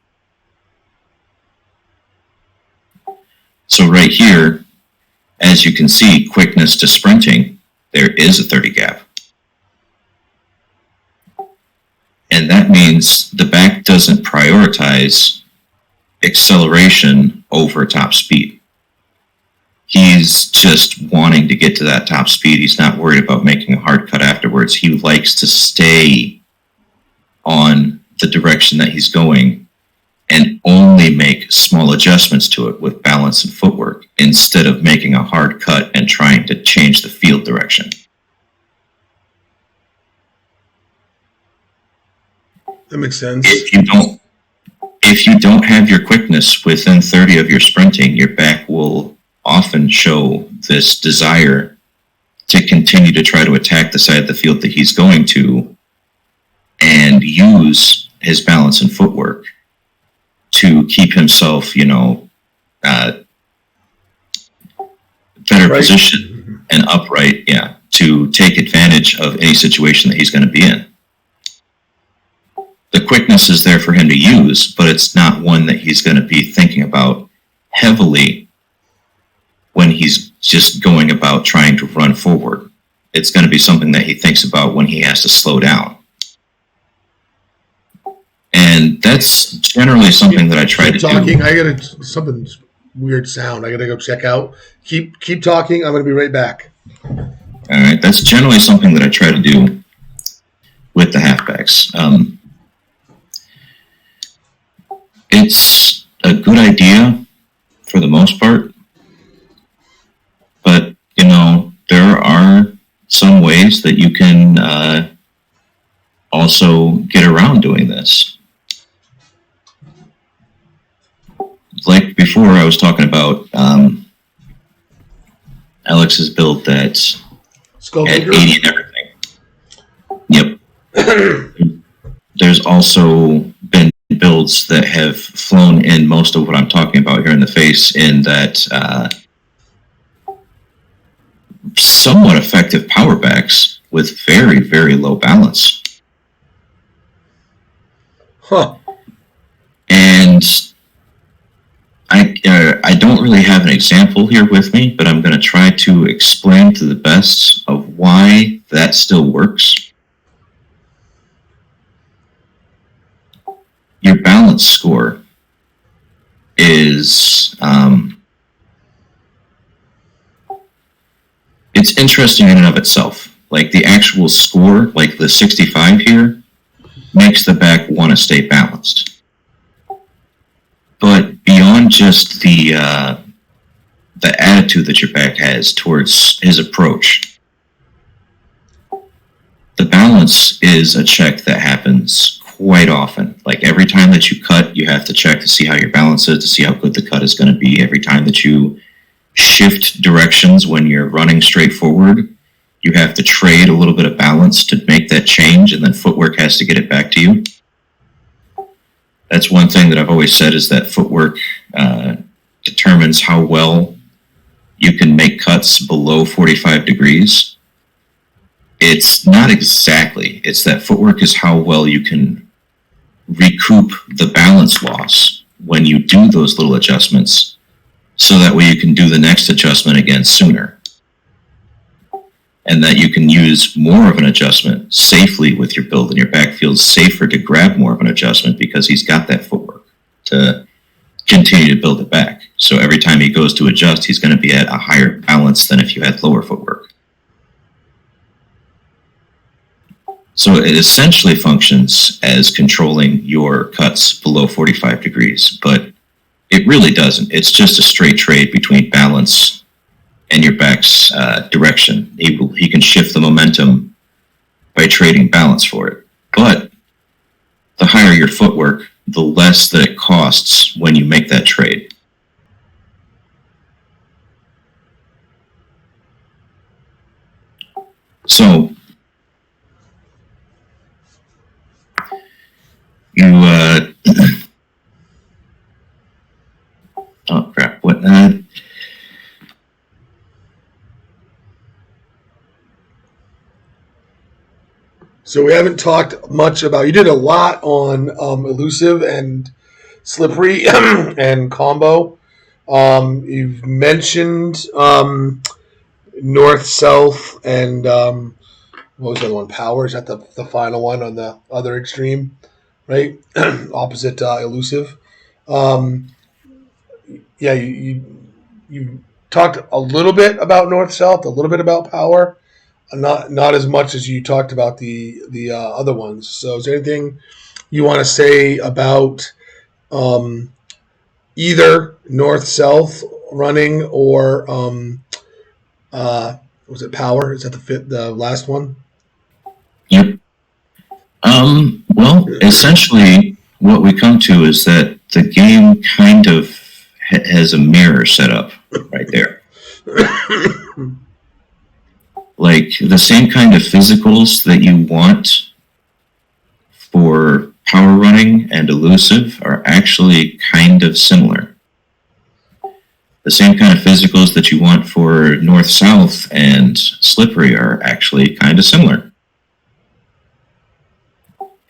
So right here, as you can see, quickness to sprinting, there is a 30 gap. And that means the back doesn't prioritize acceleration over top speed. He's just wanting to get to that top speed. He's not worried about making a hard cut afterwards. He likes to stay on the direction that he's going and only make small adjustments to it with balance and footwork instead of making a hard cut and trying to change the field direction. That makes sense. If you don't have your quickness within 30 of your sprinting, your back will often show this desire to continue to try to attack the side of the field that he's going to and use his balance and footwork to keep himself, better position and upright, to take advantage of any situation that he's going to be in. The quickness is there for him to use, but it's not one that he's going to be thinking about heavily when he's just going about trying to run forward. It's going to be something that he thinks about when he has to slow down. And that's generally something that I try to do. I got something weird sound. I got to go check out. Keep talking. I'm going to be right back. All right. That's generally something that I try to do with the halfbacks. It's a good idea for the most part, but there are some ways that you can also get around doing this. Like before, I was talking about Alex's build that's at 80 and everything. Yep. There's also been builds that have flown in most of what I'm talking about here in the face in that somewhat effective power backs with very, very low balance. Huh. And I don't really have an example here with me, but I'm going to try to explain to the best of why that still works. Your balance score is it's interesting in and of itself. Like the actual score, like the 65 here, makes the back want to stay balanced. But beyond just the attitude that your back has towards his approach, the balance is a check that happens quite often. Like every time that you cut, you have to check to see how your balance is, to see how good the cut is going to be. Every time that you shift directions when you're running straight forward, you have to trade a little bit of balance to make that change, and then footwork has to get it back to you. That's one thing that I've always said, is that footwork determines how well you can make cuts below 45 degrees. It's not exactly. It's that footwork is how well you can recoup the balance loss when you do those little adjustments, so that way you can do the next adjustment again sooner. And that you can use more of an adjustment safely with your build, and your back feels safer to grab more of an adjustment because he's got that footwork to continue to build it back. So every time he goes to adjust, he's going to be at a higher balance than if you had lower footwork. So it essentially functions as controlling your cuts below 45 degrees, but it really doesn't. It's just a straight trade between balance and your back's direction. He can shift the momentum by trading balance for it. But the higher your footwork, the less that it costs when you make that trade. So you oh crap, what So we haven't talked much about. You did a lot on elusive and slippery and combo. You've mentioned north, south, and what was the other one? Power. Is that the final one on the other extreme, right? Opposite elusive. Um, yeah, you talked a little bit about north, south, a little bit about power. Not as much as you talked about the other ones. So, is there anything you want to say about either north south running or was it power? Is that the last one? Yep. Well, essentially, what we come to is that the game kind of has a mirror set up right there. Like the same kind of physicals that you want for power running and elusive are actually kind of similar. The same kind of physicals that you want for north-south and slippery are actually kind of similar.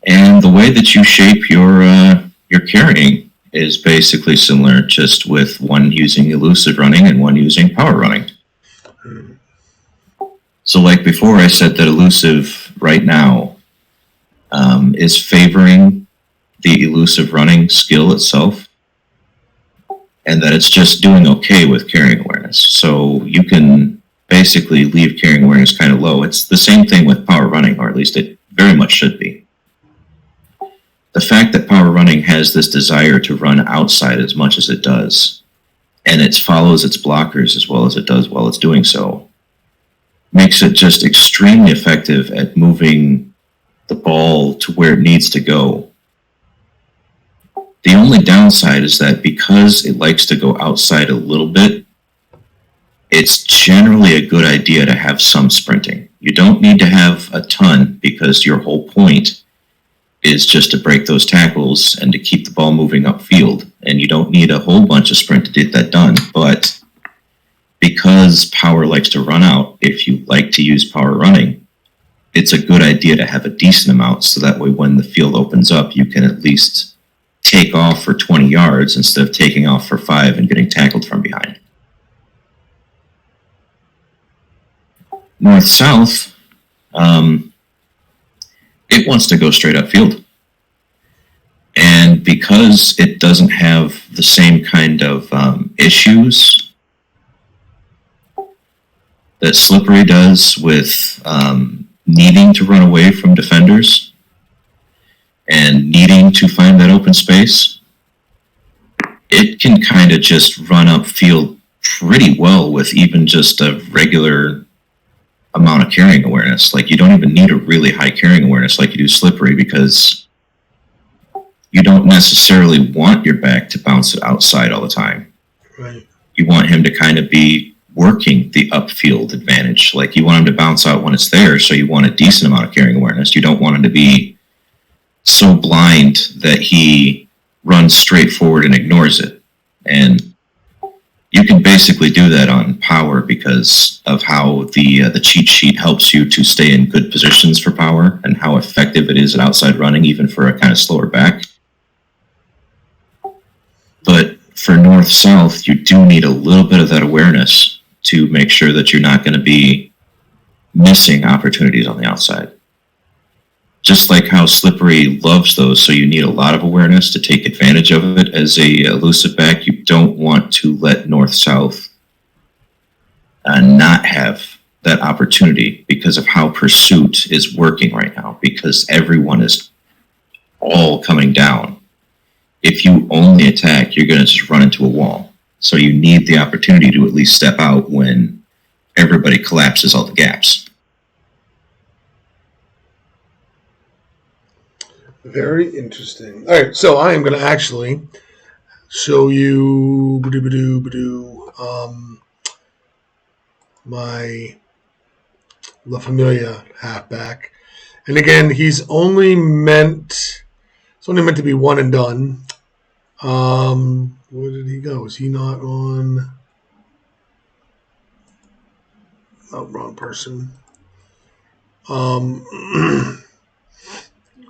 And the way that you shape your carrying is basically similar, just with one using elusive running and one using power running. So like before, I said that elusive right now is favoring the elusive running skill itself, and that it's just doing okay with carrying awareness. So you can basically leave carrying awareness kind of low. It's the same thing with power running, or at least it very much should be. The fact that power running has this desire to run outside as much as it does, and it follows its blockers as well as it does while it's doing so, makes it just extremely effective at moving the ball to where it needs to go. The only downside is that because it likes to go outside a little bit, it's generally a good idea to have some sprinting. You don't need to have a ton, because your whole point is just to break those tackles and to keep the ball moving upfield. And you don't need a whole bunch of sprint to get that done. But because power likes to run out, if you like to use power running, it's a good idea to have a decent amount, so that way when the field opens up, you can at least take off for 20 yards instead of taking off for 5 and getting tackled from behind. North-south, it wants to go straight upfield. And because it doesn't have the same kind of issues that slippery does with needing to run away from defenders and needing to find that open space, it can kind of just run upfield pretty well with even just a regular amount of carrying awareness. Like, you don't even need a really high carrying awareness like you do slippery, because you don't necessarily want your back to bounce it outside all the time. Right. You want him to kind of be working the upfield advantage. Like, you want him to bounce out when it's there, so you want a decent amount of carrying awareness. You don't want him to be so blind that he runs straight forward and ignores it. And you can basically do that on power because of how the cheat sheet helps you to stay in good positions for power and how effective it is at outside running, even for a kind of slower back. But for north-south, you do need a little bit of that awareness to make sure that you're not going to be missing opportunities on the outside. Just like how slippery loves those, so you need a lot of awareness to take advantage of it as a elusive back. You don't want to let north-south not have that opportunity because of how pursuit is working right now, because everyone is all coming down. If you only attack, you're going to just run into a wall. So you need the opportunity to at least step out when everybody collapses all the gaps. Very interesting. All right, so I am going to actually show you my La Familia halfback, and again, it's only meant to be one and done. Where did he go? Is he not on? Oh, wrong person.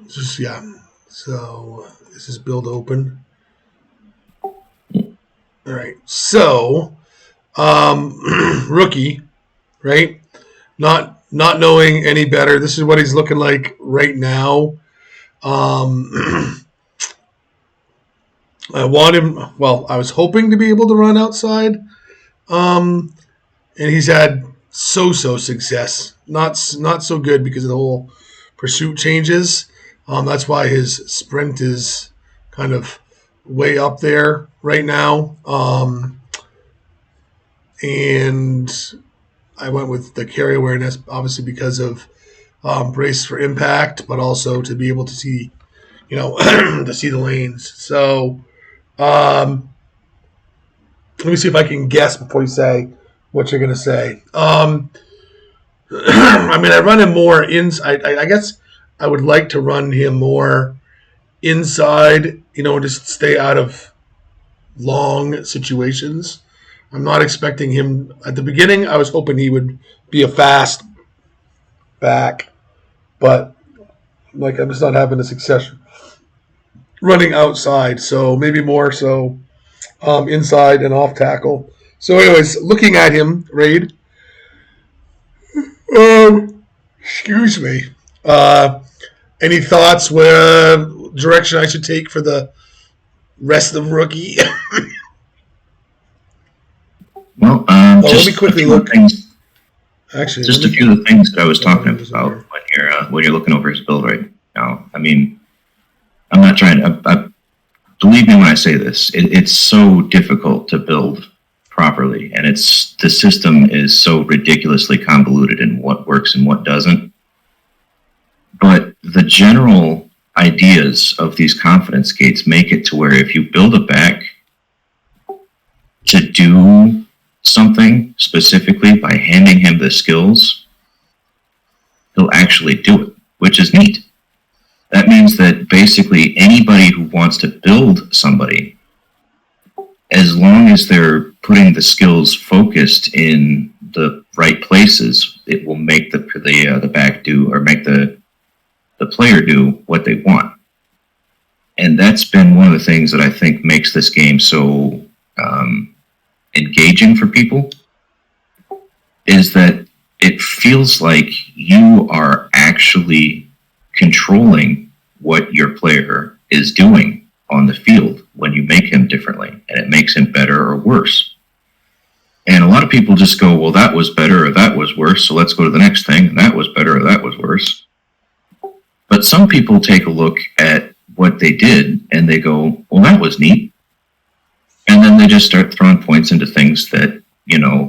Just yeah. So this is build open. All right. So rookie, right? Not knowing any better. This is what he's looking like right now. I want him. Well, I was hoping to be able to run outside, and he's had so success. Not so good because of the whole pursuit changes. That's why his sprint is kind of way up there right now. And I went with the carry awareness, obviously because of brace for impact, but also to be able to see, to see the lanes. So let me see if I can guess before you say what you're going to say. I mean, I run him more inside. I guess I would like to run him more inside, just stay out of long situations. I'm not expecting him at the beginning. I was hoping he would be a fast back, but I'm just not having the success running outside. So maybe more so inside and off tackle. So, anyways, looking at him, Raid. Excuse me. Any thoughts where direction I should take for the rest of rookie? Well, let me quickly look. Actually, just a few of the things that I was talking about when you're looking over his build right now. I mean, I'm not trying to. Believe me when I say this. It's so difficult to build properly, and the system is so ridiculously convoluted in what works and what doesn't. But the general ideas of these confidence gates make it to where if you build a back to do something specifically by handing him the skills, he'll actually do it, which is neat. That means that basically anybody who wants to build somebody, as long as they're putting the skills focused in the right places, it will make the back do, or make the player do what they want. And that's been one of the things that I think makes this game so engaging for people, is that it feels like you are actually controlling what your player is doing on the field when you make him differently, and it makes him better or worse. And a lot of people just go, well, that was better or that was worse, so let's go to the next thing, and that was better or that was worse. But some people take a look at what they did and they go, well, that was neat. And then they just start throwing points into things that,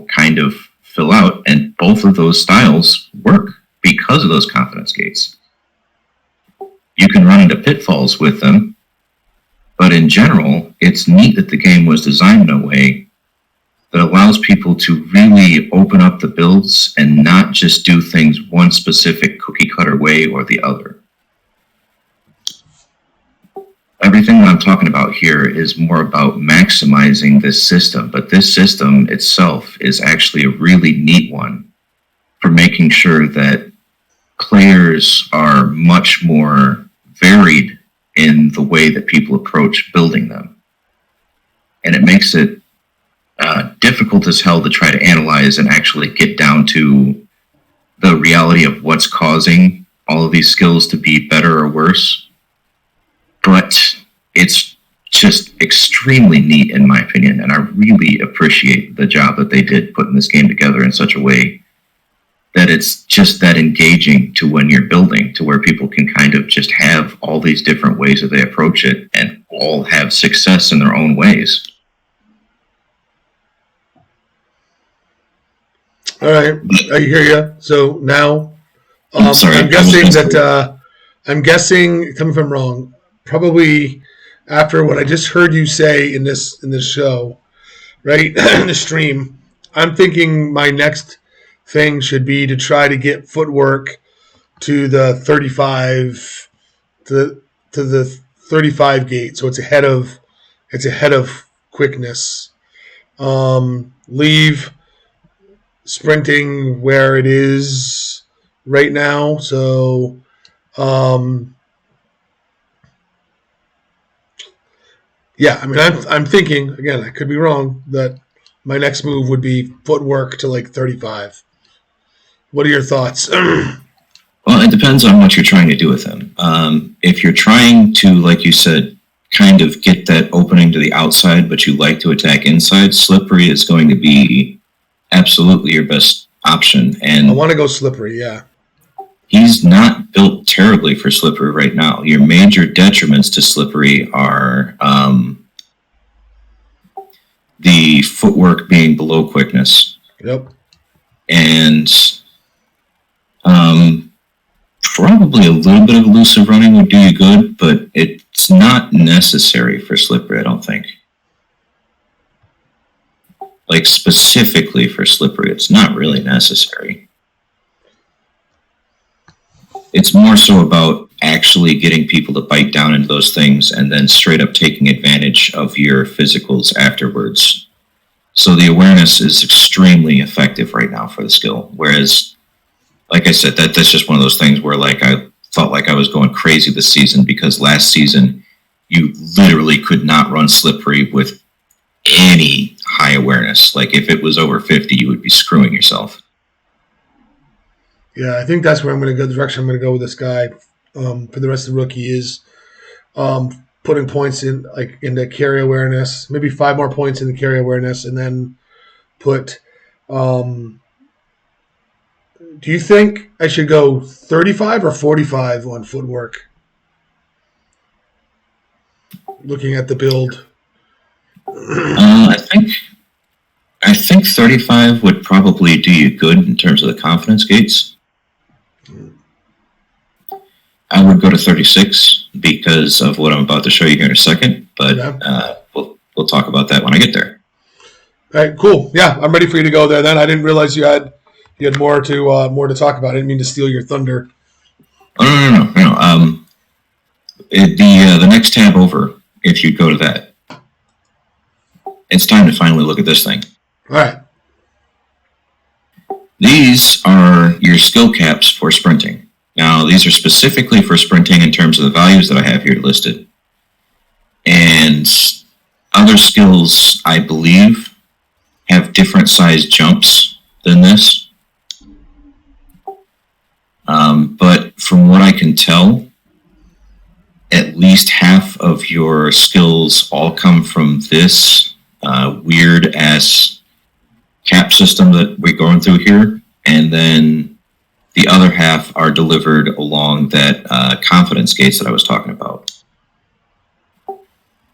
kind of fill out. And both of those styles work because of those confidence gates. You can run into pitfalls with them, but in general, it's neat that the game was designed in a way that allows people to really open up the builds and not just do things one specific cookie cutter way or the other. Everything that I'm talking about here is more about maximizing this system, but this system itself is actually a really neat one for making sure that players are much more varied in the way that people approach building them. And it makes it difficult as hell to try to analyze and actually get down to the reality of what's causing all of these skills to be better or worse. But it's just extremely neat in my opinion, and I really appreciate the job that they did putting this game together in such a way that it's just that engaging to when you're building, to where people can kind of just have all these different ways that they approach it and all have success in their own ways. All right, I hear you. So now, Sorry, I'm guessing I'm guessing. Tell me if I'm wrong. Probably after what I just heard you say in this show, right in the stream, I'm thinking my next thing should be to try to get footwork to the 35 to the 35 gate, so it's ahead of quickness. Leave sprinting where it is right now. So, um, yeah, I mean, I'm thinking again. I could be wrong that my next move would be footwork to like 35. What are your thoughts? Well, it depends on what you're trying to do with him. If you're trying to, like you said, kind of get that opening to the outside, but you like to attack inside, slippery is going to be absolutely your best option. I And want to go slippery. Yeah. he's not built terribly for slippery right now. Your major detriments to slippery are the footwork being below quickness Yep. and probably a little bit of elusive running would do you good, but it's not necessary for slippery, I don't think. Like specifically for slippery, it's not really necessary. It's more so about actually getting people to bite down into those things and then straight up taking advantage of your physicals afterwards. So the awareness is extremely effective right now for the skill. Whereas, like I said, that's just one of those things where like I felt like I was going crazy this season because last season you literally could not run slippery with any high awareness. Like if it was over 50, you would be screwing yourself. Yeah, I think that's where I'm going to go. The direction I'm going to go with this guy for the rest of the rookie is putting points into carry awareness, maybe 5 more points in the carry awareness, and then put. Do you think I should go 35 or 45 on footwork? Looking at the build. I think 35 would probably do you good in terms of the confidence gates. I would go to 36 because of what I'm about to show you here in a second, but Yeah. we'll talk about that when I get there. All right, cool. Yeah, I'm ready for you to go there. Then I didn't realize you had more to talk about. I didn't mean to steal your thunder. Oh, no. The next tab over, if you go to that, it's time to finally look at this thing. All right. These are your skill caps for sprinting. Now, these are specifically for sprinting in terms of the values that I have here listed. And other skills, I believe, have different size jumps than this. But from what I can tell, at least half of your skills all come from this weird-ass cap system that we're going through here. And then the other half are delivered along that confidence gates that I was talking about.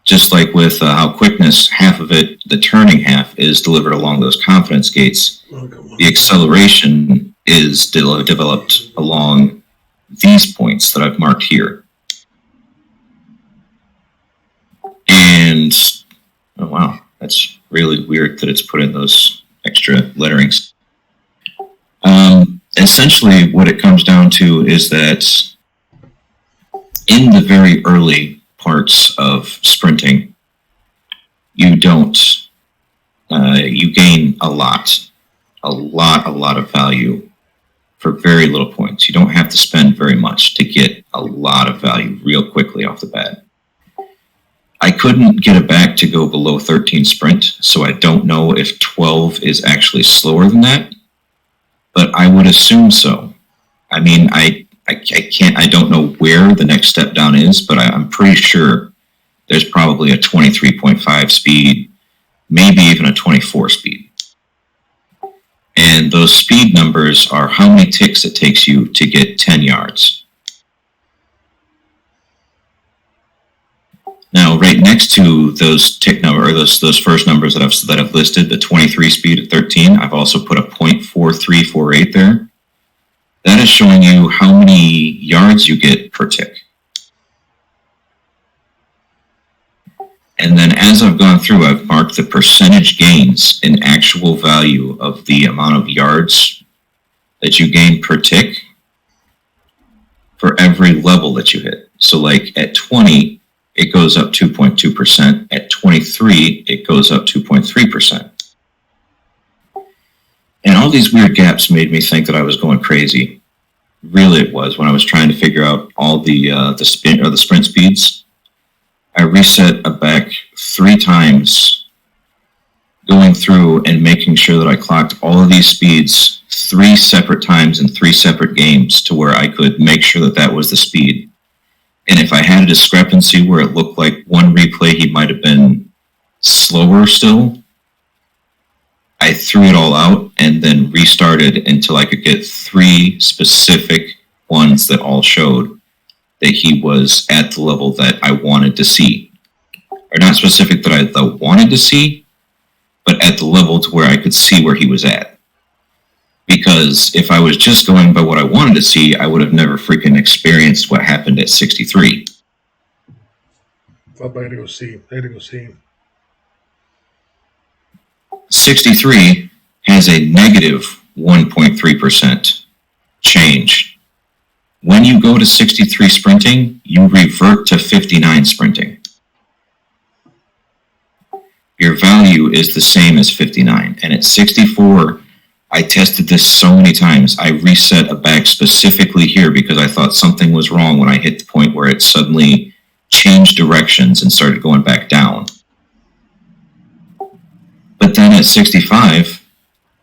Just like with how quickness, half of it, the turning half, is delivered along those confidence gates, the acceleration is developed along these points that I've marked here. And, oh wow, that's really weird that it's put in those extra letterings. Essentially, what it comes down to is that in the very early parts of sprinting, you gain a lot of value for very little points. You don't have to spend very much to get a lot of value real quickly off the bat. I couldn't get it back to go below 13 sprint, so I don't know if 12 is actually slower than that, but I would assume so. I mean, I don't know where the next step down is, but I'm pretty sure there's probably a 23.5 speed, maybe even a 24 speed. And those speed numbers are how many ticks it takes you to get 10 yards. Now, right next next to those tick number or those first numbers that I've listed, the 23 speed at 13, I've also put a 0.4348 there. That is showing you how many yards you get per tick. And then as I've gone through, I've marked the percentage gains in actual value of the amount of yards that you gain per tick for every level that you hit. So like at 20, it goes up 2.2%. At 23, it goes up 2.3%. And all these weird gaps made me think that I was going crazy. Really, it was when I was trying to figure out all the sprint speeds. I reset back 3 times, going through and making sure that I clocked all of these speeds 3 separate times in 3 separate games to where I could make sure that that was the speed. And if I had a discrepancy where it looked like one replay he might have been slower still, I threw it all out and then restarted until I could get 3 specific ones that all showed that he was at the level that I wanted to see. Or not specific that I wanted to see, but at the level to where I could see where he was at. Because if I was just going by what I wanted to see, I would have never freaking experienced what happened at 63. I had to go see. 63 has a negative 1.3% change. When you go to 63 sprinting, you revert to 59 sprinting. Your value is the same as 59. And at 64, I tested this so many times. I reset a bag specifically here because I thought something was wrong when I hit the point where it suddenly changed directions and started going back down. But then at 65,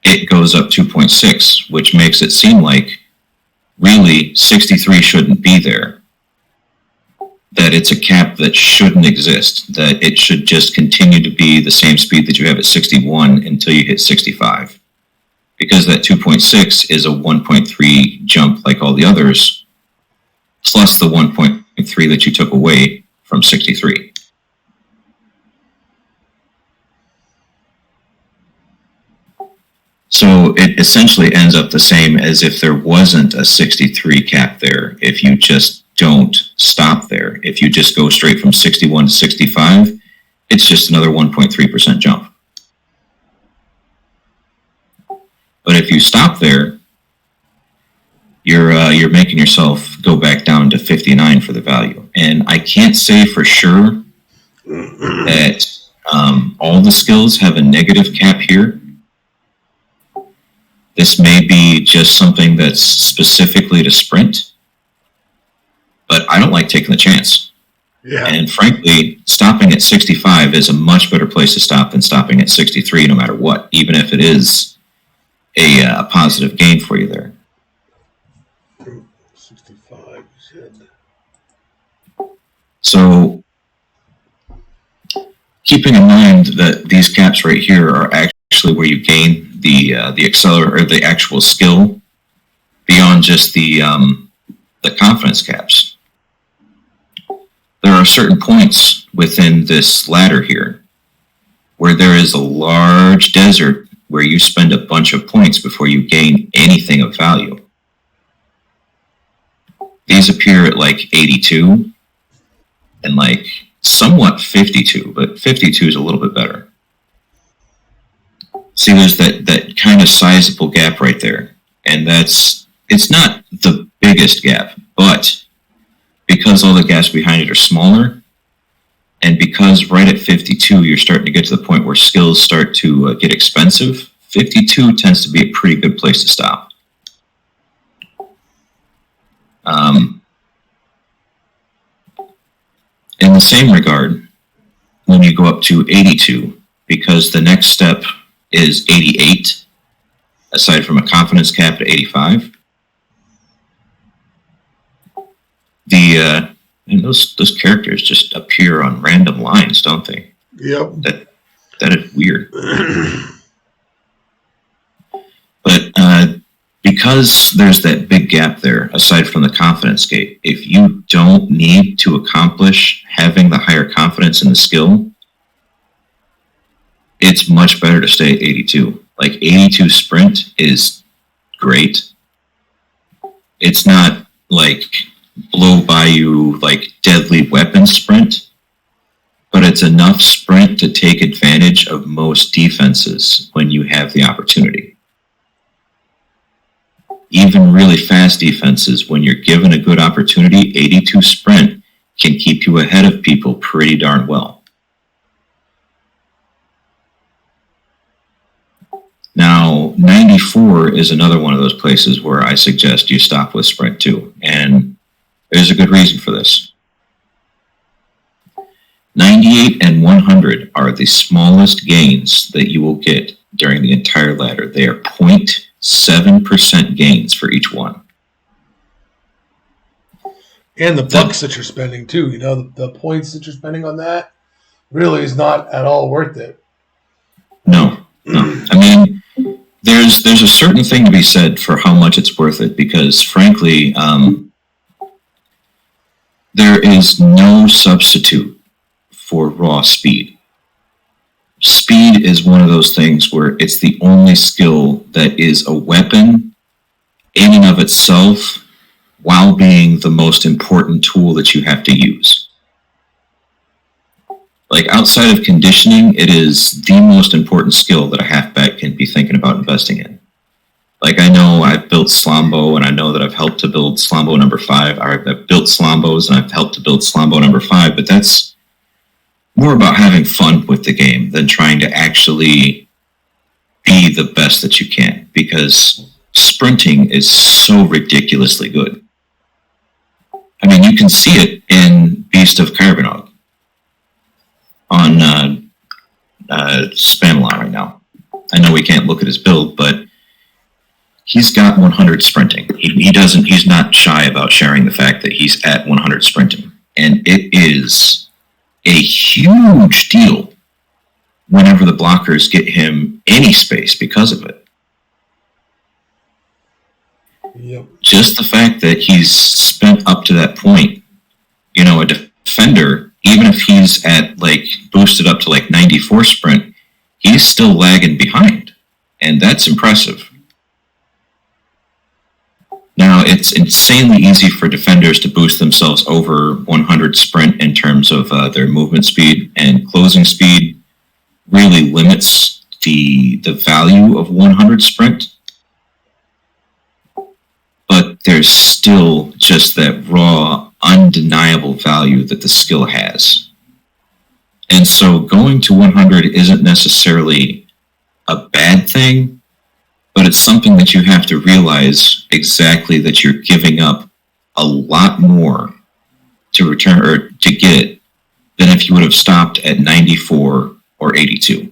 it goes up 2.6, which makes it seem like really 63 shouldn't be there. That it's a cap that shouldn't exist. That it should just continue to be the same speed that you have at 61 until you hit 65. Because that 2.6 is a 1.3 jump like all the others, plus the 1.3 that you took away from 63. So it essentially ends up the same as if there wasn't a 63 cap there, if you just don't stop there. If you just go straight from 61 to 65, it's just another 1.3% jump. But if you stop there, you're making yourself go back down to 59 for the value. And I can't say for sure that all the skills have a negative cap here. This may be just something that's specifically to sprint, but I don't like taking the chance. Yeah. And frankly, stopping at 65 is a much better place to stop than stopping at 63, no matter what, even if it is a positive gain for you there. 65, you said. So, keeping in mind that these caps right here are actually where you gain the accelerator or the actual skill beyond just the confidence caps. There are certain points within this ladder here where there is a large desert where you spend a bunch of points before you gain anything of value. These appear at like 82 and like somewhat 52, but 52 is a little bit better. See, there's that kind of sizable gap right there. And it's not the biggest gap, but because all the gaps behind it are smaller, and because right at 52, you're starting to get to the point where skills start to get expensive, 52 tends to be a pretty good place to stop. In the same regard, when you go up to 82, because the next step is 88, aside from a confidence cap at 85. And those characters just appear on random lines, don't they? Yep. That is weird. But because there's that big gap there, aside from the confidence gate, if you don't need to accomplish having the higher confidence in the skill, it's much better to stay at 82. Like 82 sprint is great. It's not like blow by you like deadly weapon sprint, but it's enough sprint to take advantage of most defenses when you have the opportunity. Even really fast defenses, when you're given a good opportunity, 82 sprint can keep you ahead of people pretty darn well. Now, 94 is another one of those places where I suggest you stop with sprint too, and there's a good reason for this. 98 and 100 are the smallest gains that you will get during the entire ladder. They are 0.7% gains for each one. And the bucks that you're spending too, the points that you're spending on that really is not at all worth it. No. I mean, there's a certain thing to be said for how much it's worth it, because frankly, there is no substitute for raw speed. Speed is one of those things where it's the only skill that is a weapon in and of itself while being the most important tool that you have to use. Like outside of conditioning, it is the most important skill that a halfback can be thinking about investing in. Like I know I've built Slombo, and I know that I've helped to build Slombo number 5. I've built Slombos, and I've helped to build Slombo number 5, but that's more about having fun with the game than trying to actually be the best that you can, because sprinting is so ridiculously good. I mean, you can see it in Beast of Carbonog on Spamalot right now. I know we can't look at his build, but he's got 100 sprinting. He's not shy about sharing the fact that he's at 100 sprinting. And it is a huge deal whenever the blockers get him any space because of it. Yep. Just the fact that he's spent up to that point, a defender, even if he's at boosted up to 94 sprint, he's still lagging behind. And that's impressive. Now, it's insanely easy for defenders to boost themselves over 100 sprint in terms of their movement speed, and closing speed really limits the value of 100 sprint. But there's still just that raw, undeniable value that the skill has. And so going to 100 isn't necessarily a bad thing, but it's something that you have to realize exactly that you're giving up a lot more to return or to get it than if you would have stopped at 94 or 82.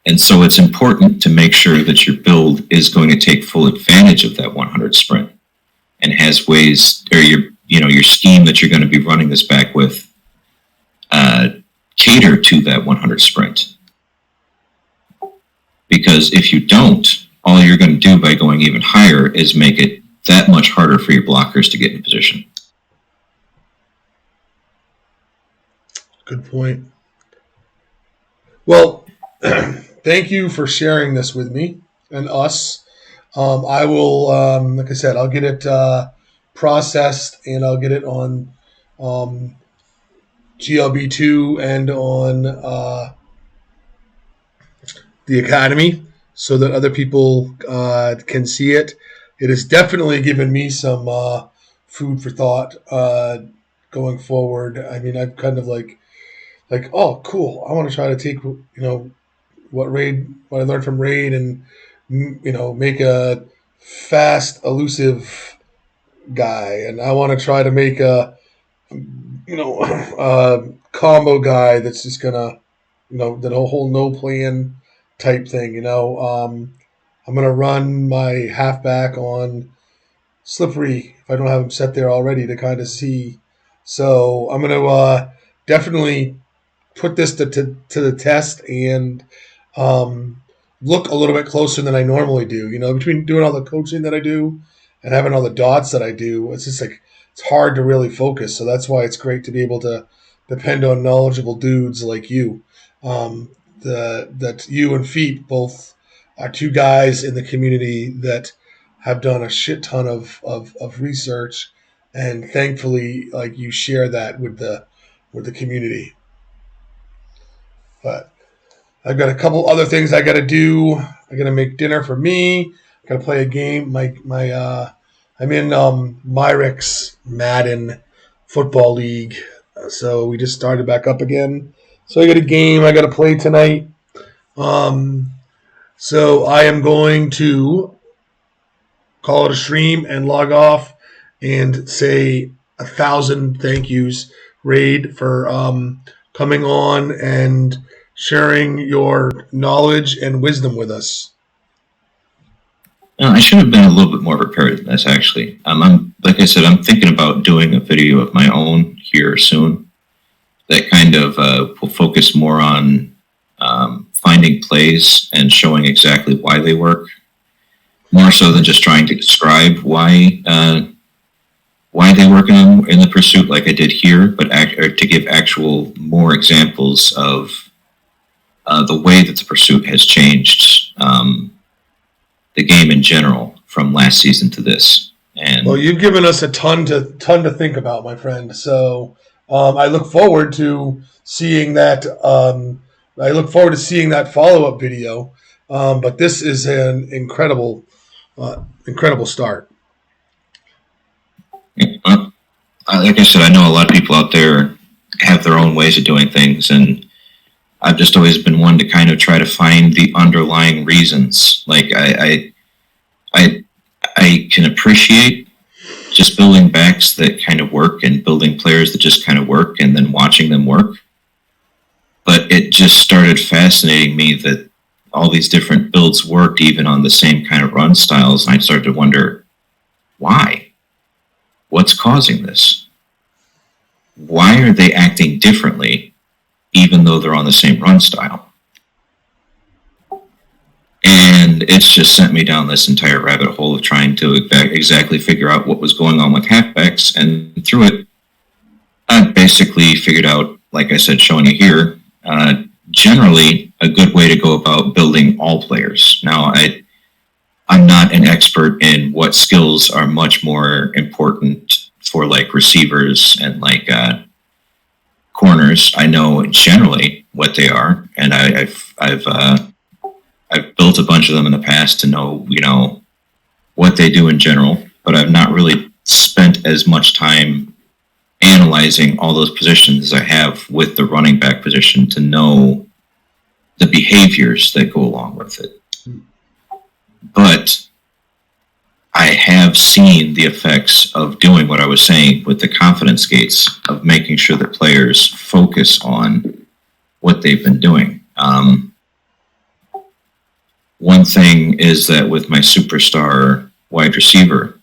And so it's important to make sure that your build is going to take full advantage of that 100 sprint and has ways, or your scheme that you're going to be running this back with, cater to that 100 sprint. Because if you don't, all you're going to do by going even higher is make it that much harder for your blockers to get in position. Good point. Well, thank you for sharing this with me and us. I will, like I said, I'll get it processed, and I'll get it on GLB2 and on the Academy so that other people can see it. It has definitely given me some food for thought going forward. I mean, I've kind of like, oh, cool. I want to try to take, what I learned from Raid and, make a fast, elusive guy. And I want to try to make a combo guy that's just going to, that whole no plan type thing, I'm going to run my halfback on Slippery if I don't have him set there already to kind of see. So I'm going to definitely put this to the test and look a little bit closer than I normally do. Between doing all the coaching that I do and having all the dots that I do, it's just like it's hard to really focus. So that's why it's great to be able to depend on knowledgeable dudes like you. That you and Feet both are two guys in the community that have done a shit ton of research, and thankfully, like you share that with the community. But I've got a couple other things I got to do. I got to make dinner for me. I got to play a game. I'm in Myrick's Madden Football League, so we just started back up again. So I got a game I got to play tonight. So I am going to call it a stream and log off and say 1,000 thank yous, Raid, for coming on and sharing your knowledge and wisdom with us. I should have been a little bit more prepared than this, actually. I'm like I said, I'm thinking about doing a video of my own here soon that kind of will focus more on finding plays and showing exactly why they work, more so than just trying to describe why they work in the pursuit like I did here, but to give actual more examples of the way that the pursuit has changed the game in general from last season to this. And well, you've given us a ton to think about, my friend. So I look forward to seeing that. I look forward to seeing that follow-up video. But this is an incredible start. Like I said, I know a lot of people out there have their own ways of doing things, and I've just always been one to kind of try to find the underlying reasons. Like I can appreciate just building backs that kind of work and building players that just kind of work and then watching them work. But it just started fascinating me that all these different builds worked even on the same kind of run styles. And I started to wonder, why? What's causing this? Why are they acting differently even though they're on the same run style? And it's just sent me down this entire rabbit hole of trying to exactly figure out what was going on with halfbacks. And through it, I basically figured out, like I said, showing you here, generally a good way to go about building all players. Now, I'm not an expert in what skills are much more important for like receivers and like corners. I know generally what they are, and I've built a bunch of them in the past to know, what they do in general, but I've not really spent as much time analyzing all those positions as I have with the running back position to know the behaviors that go along with it. But I have seen the effects of doing what I was saying with the confidence gates, of making sure that players focus on what they've been doing. One thing is that with my superstar wide receiver,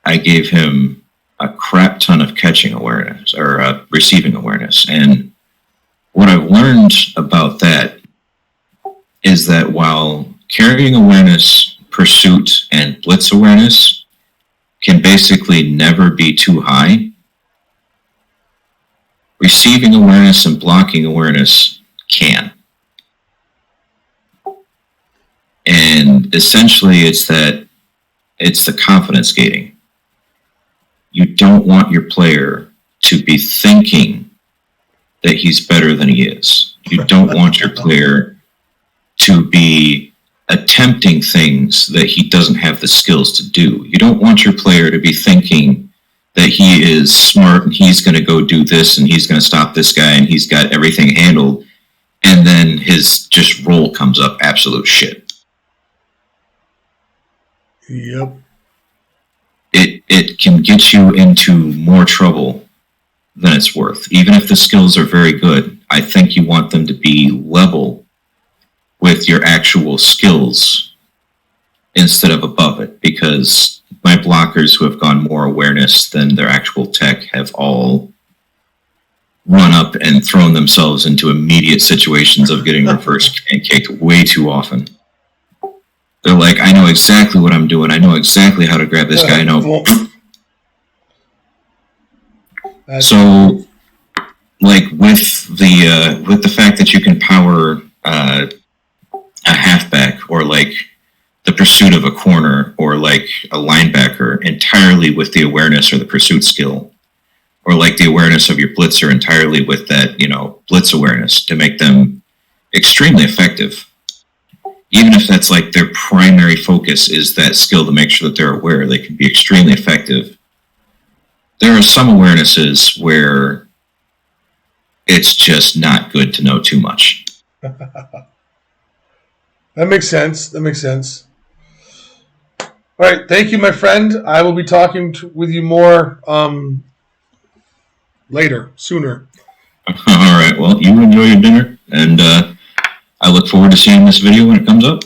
I gave him a crap ton of catching awareness or receiving awareness. And what I've learned about that is that while carrying awareness, pursuit, and blitz awareness can basically never be too high, receiving awareness and blocking awareness can. And essentially it's the confidence gating. You don't want your player to be thinking that he's better than he is. You don't want your player to be attempting things that he doesn't have the skills to do. You don't want your player to be thinking that he is smart and he's going to go do this and he's going to stop this guy and he's got everything handled, and then his just roll comes up absolute shit. Yep. It can get you into more trouble than it's worth. Even if the skills are very good, I think you want them to be level with your actual skills instead of above it, because my blockers who have gone more awareness than their actual tech have all run up and thrown themselves into immediate situations of getting reverse pancaked way too often. They're like, I know exactly what I'm doing. I know exactly how to grab this guy. I know. So, like with the fact that you can power a halfback or like the pursuit of a corner or like a linebacker entirely with the awareness or the pursuit skill, or like the awareness of your blitzer entirely with that, blitz awareness to make them extremely effective. Even if that's like their primary focus is that skill to make sure that they're aware, they can be extremely effective. There are some awarenesses where it's just not good to know too much. That makes sense. All right. Thank you, my friend. I will be talking with you more sooner. All right. Well, you enjoy your dinner, and I look forward to seeing this video when it comes up.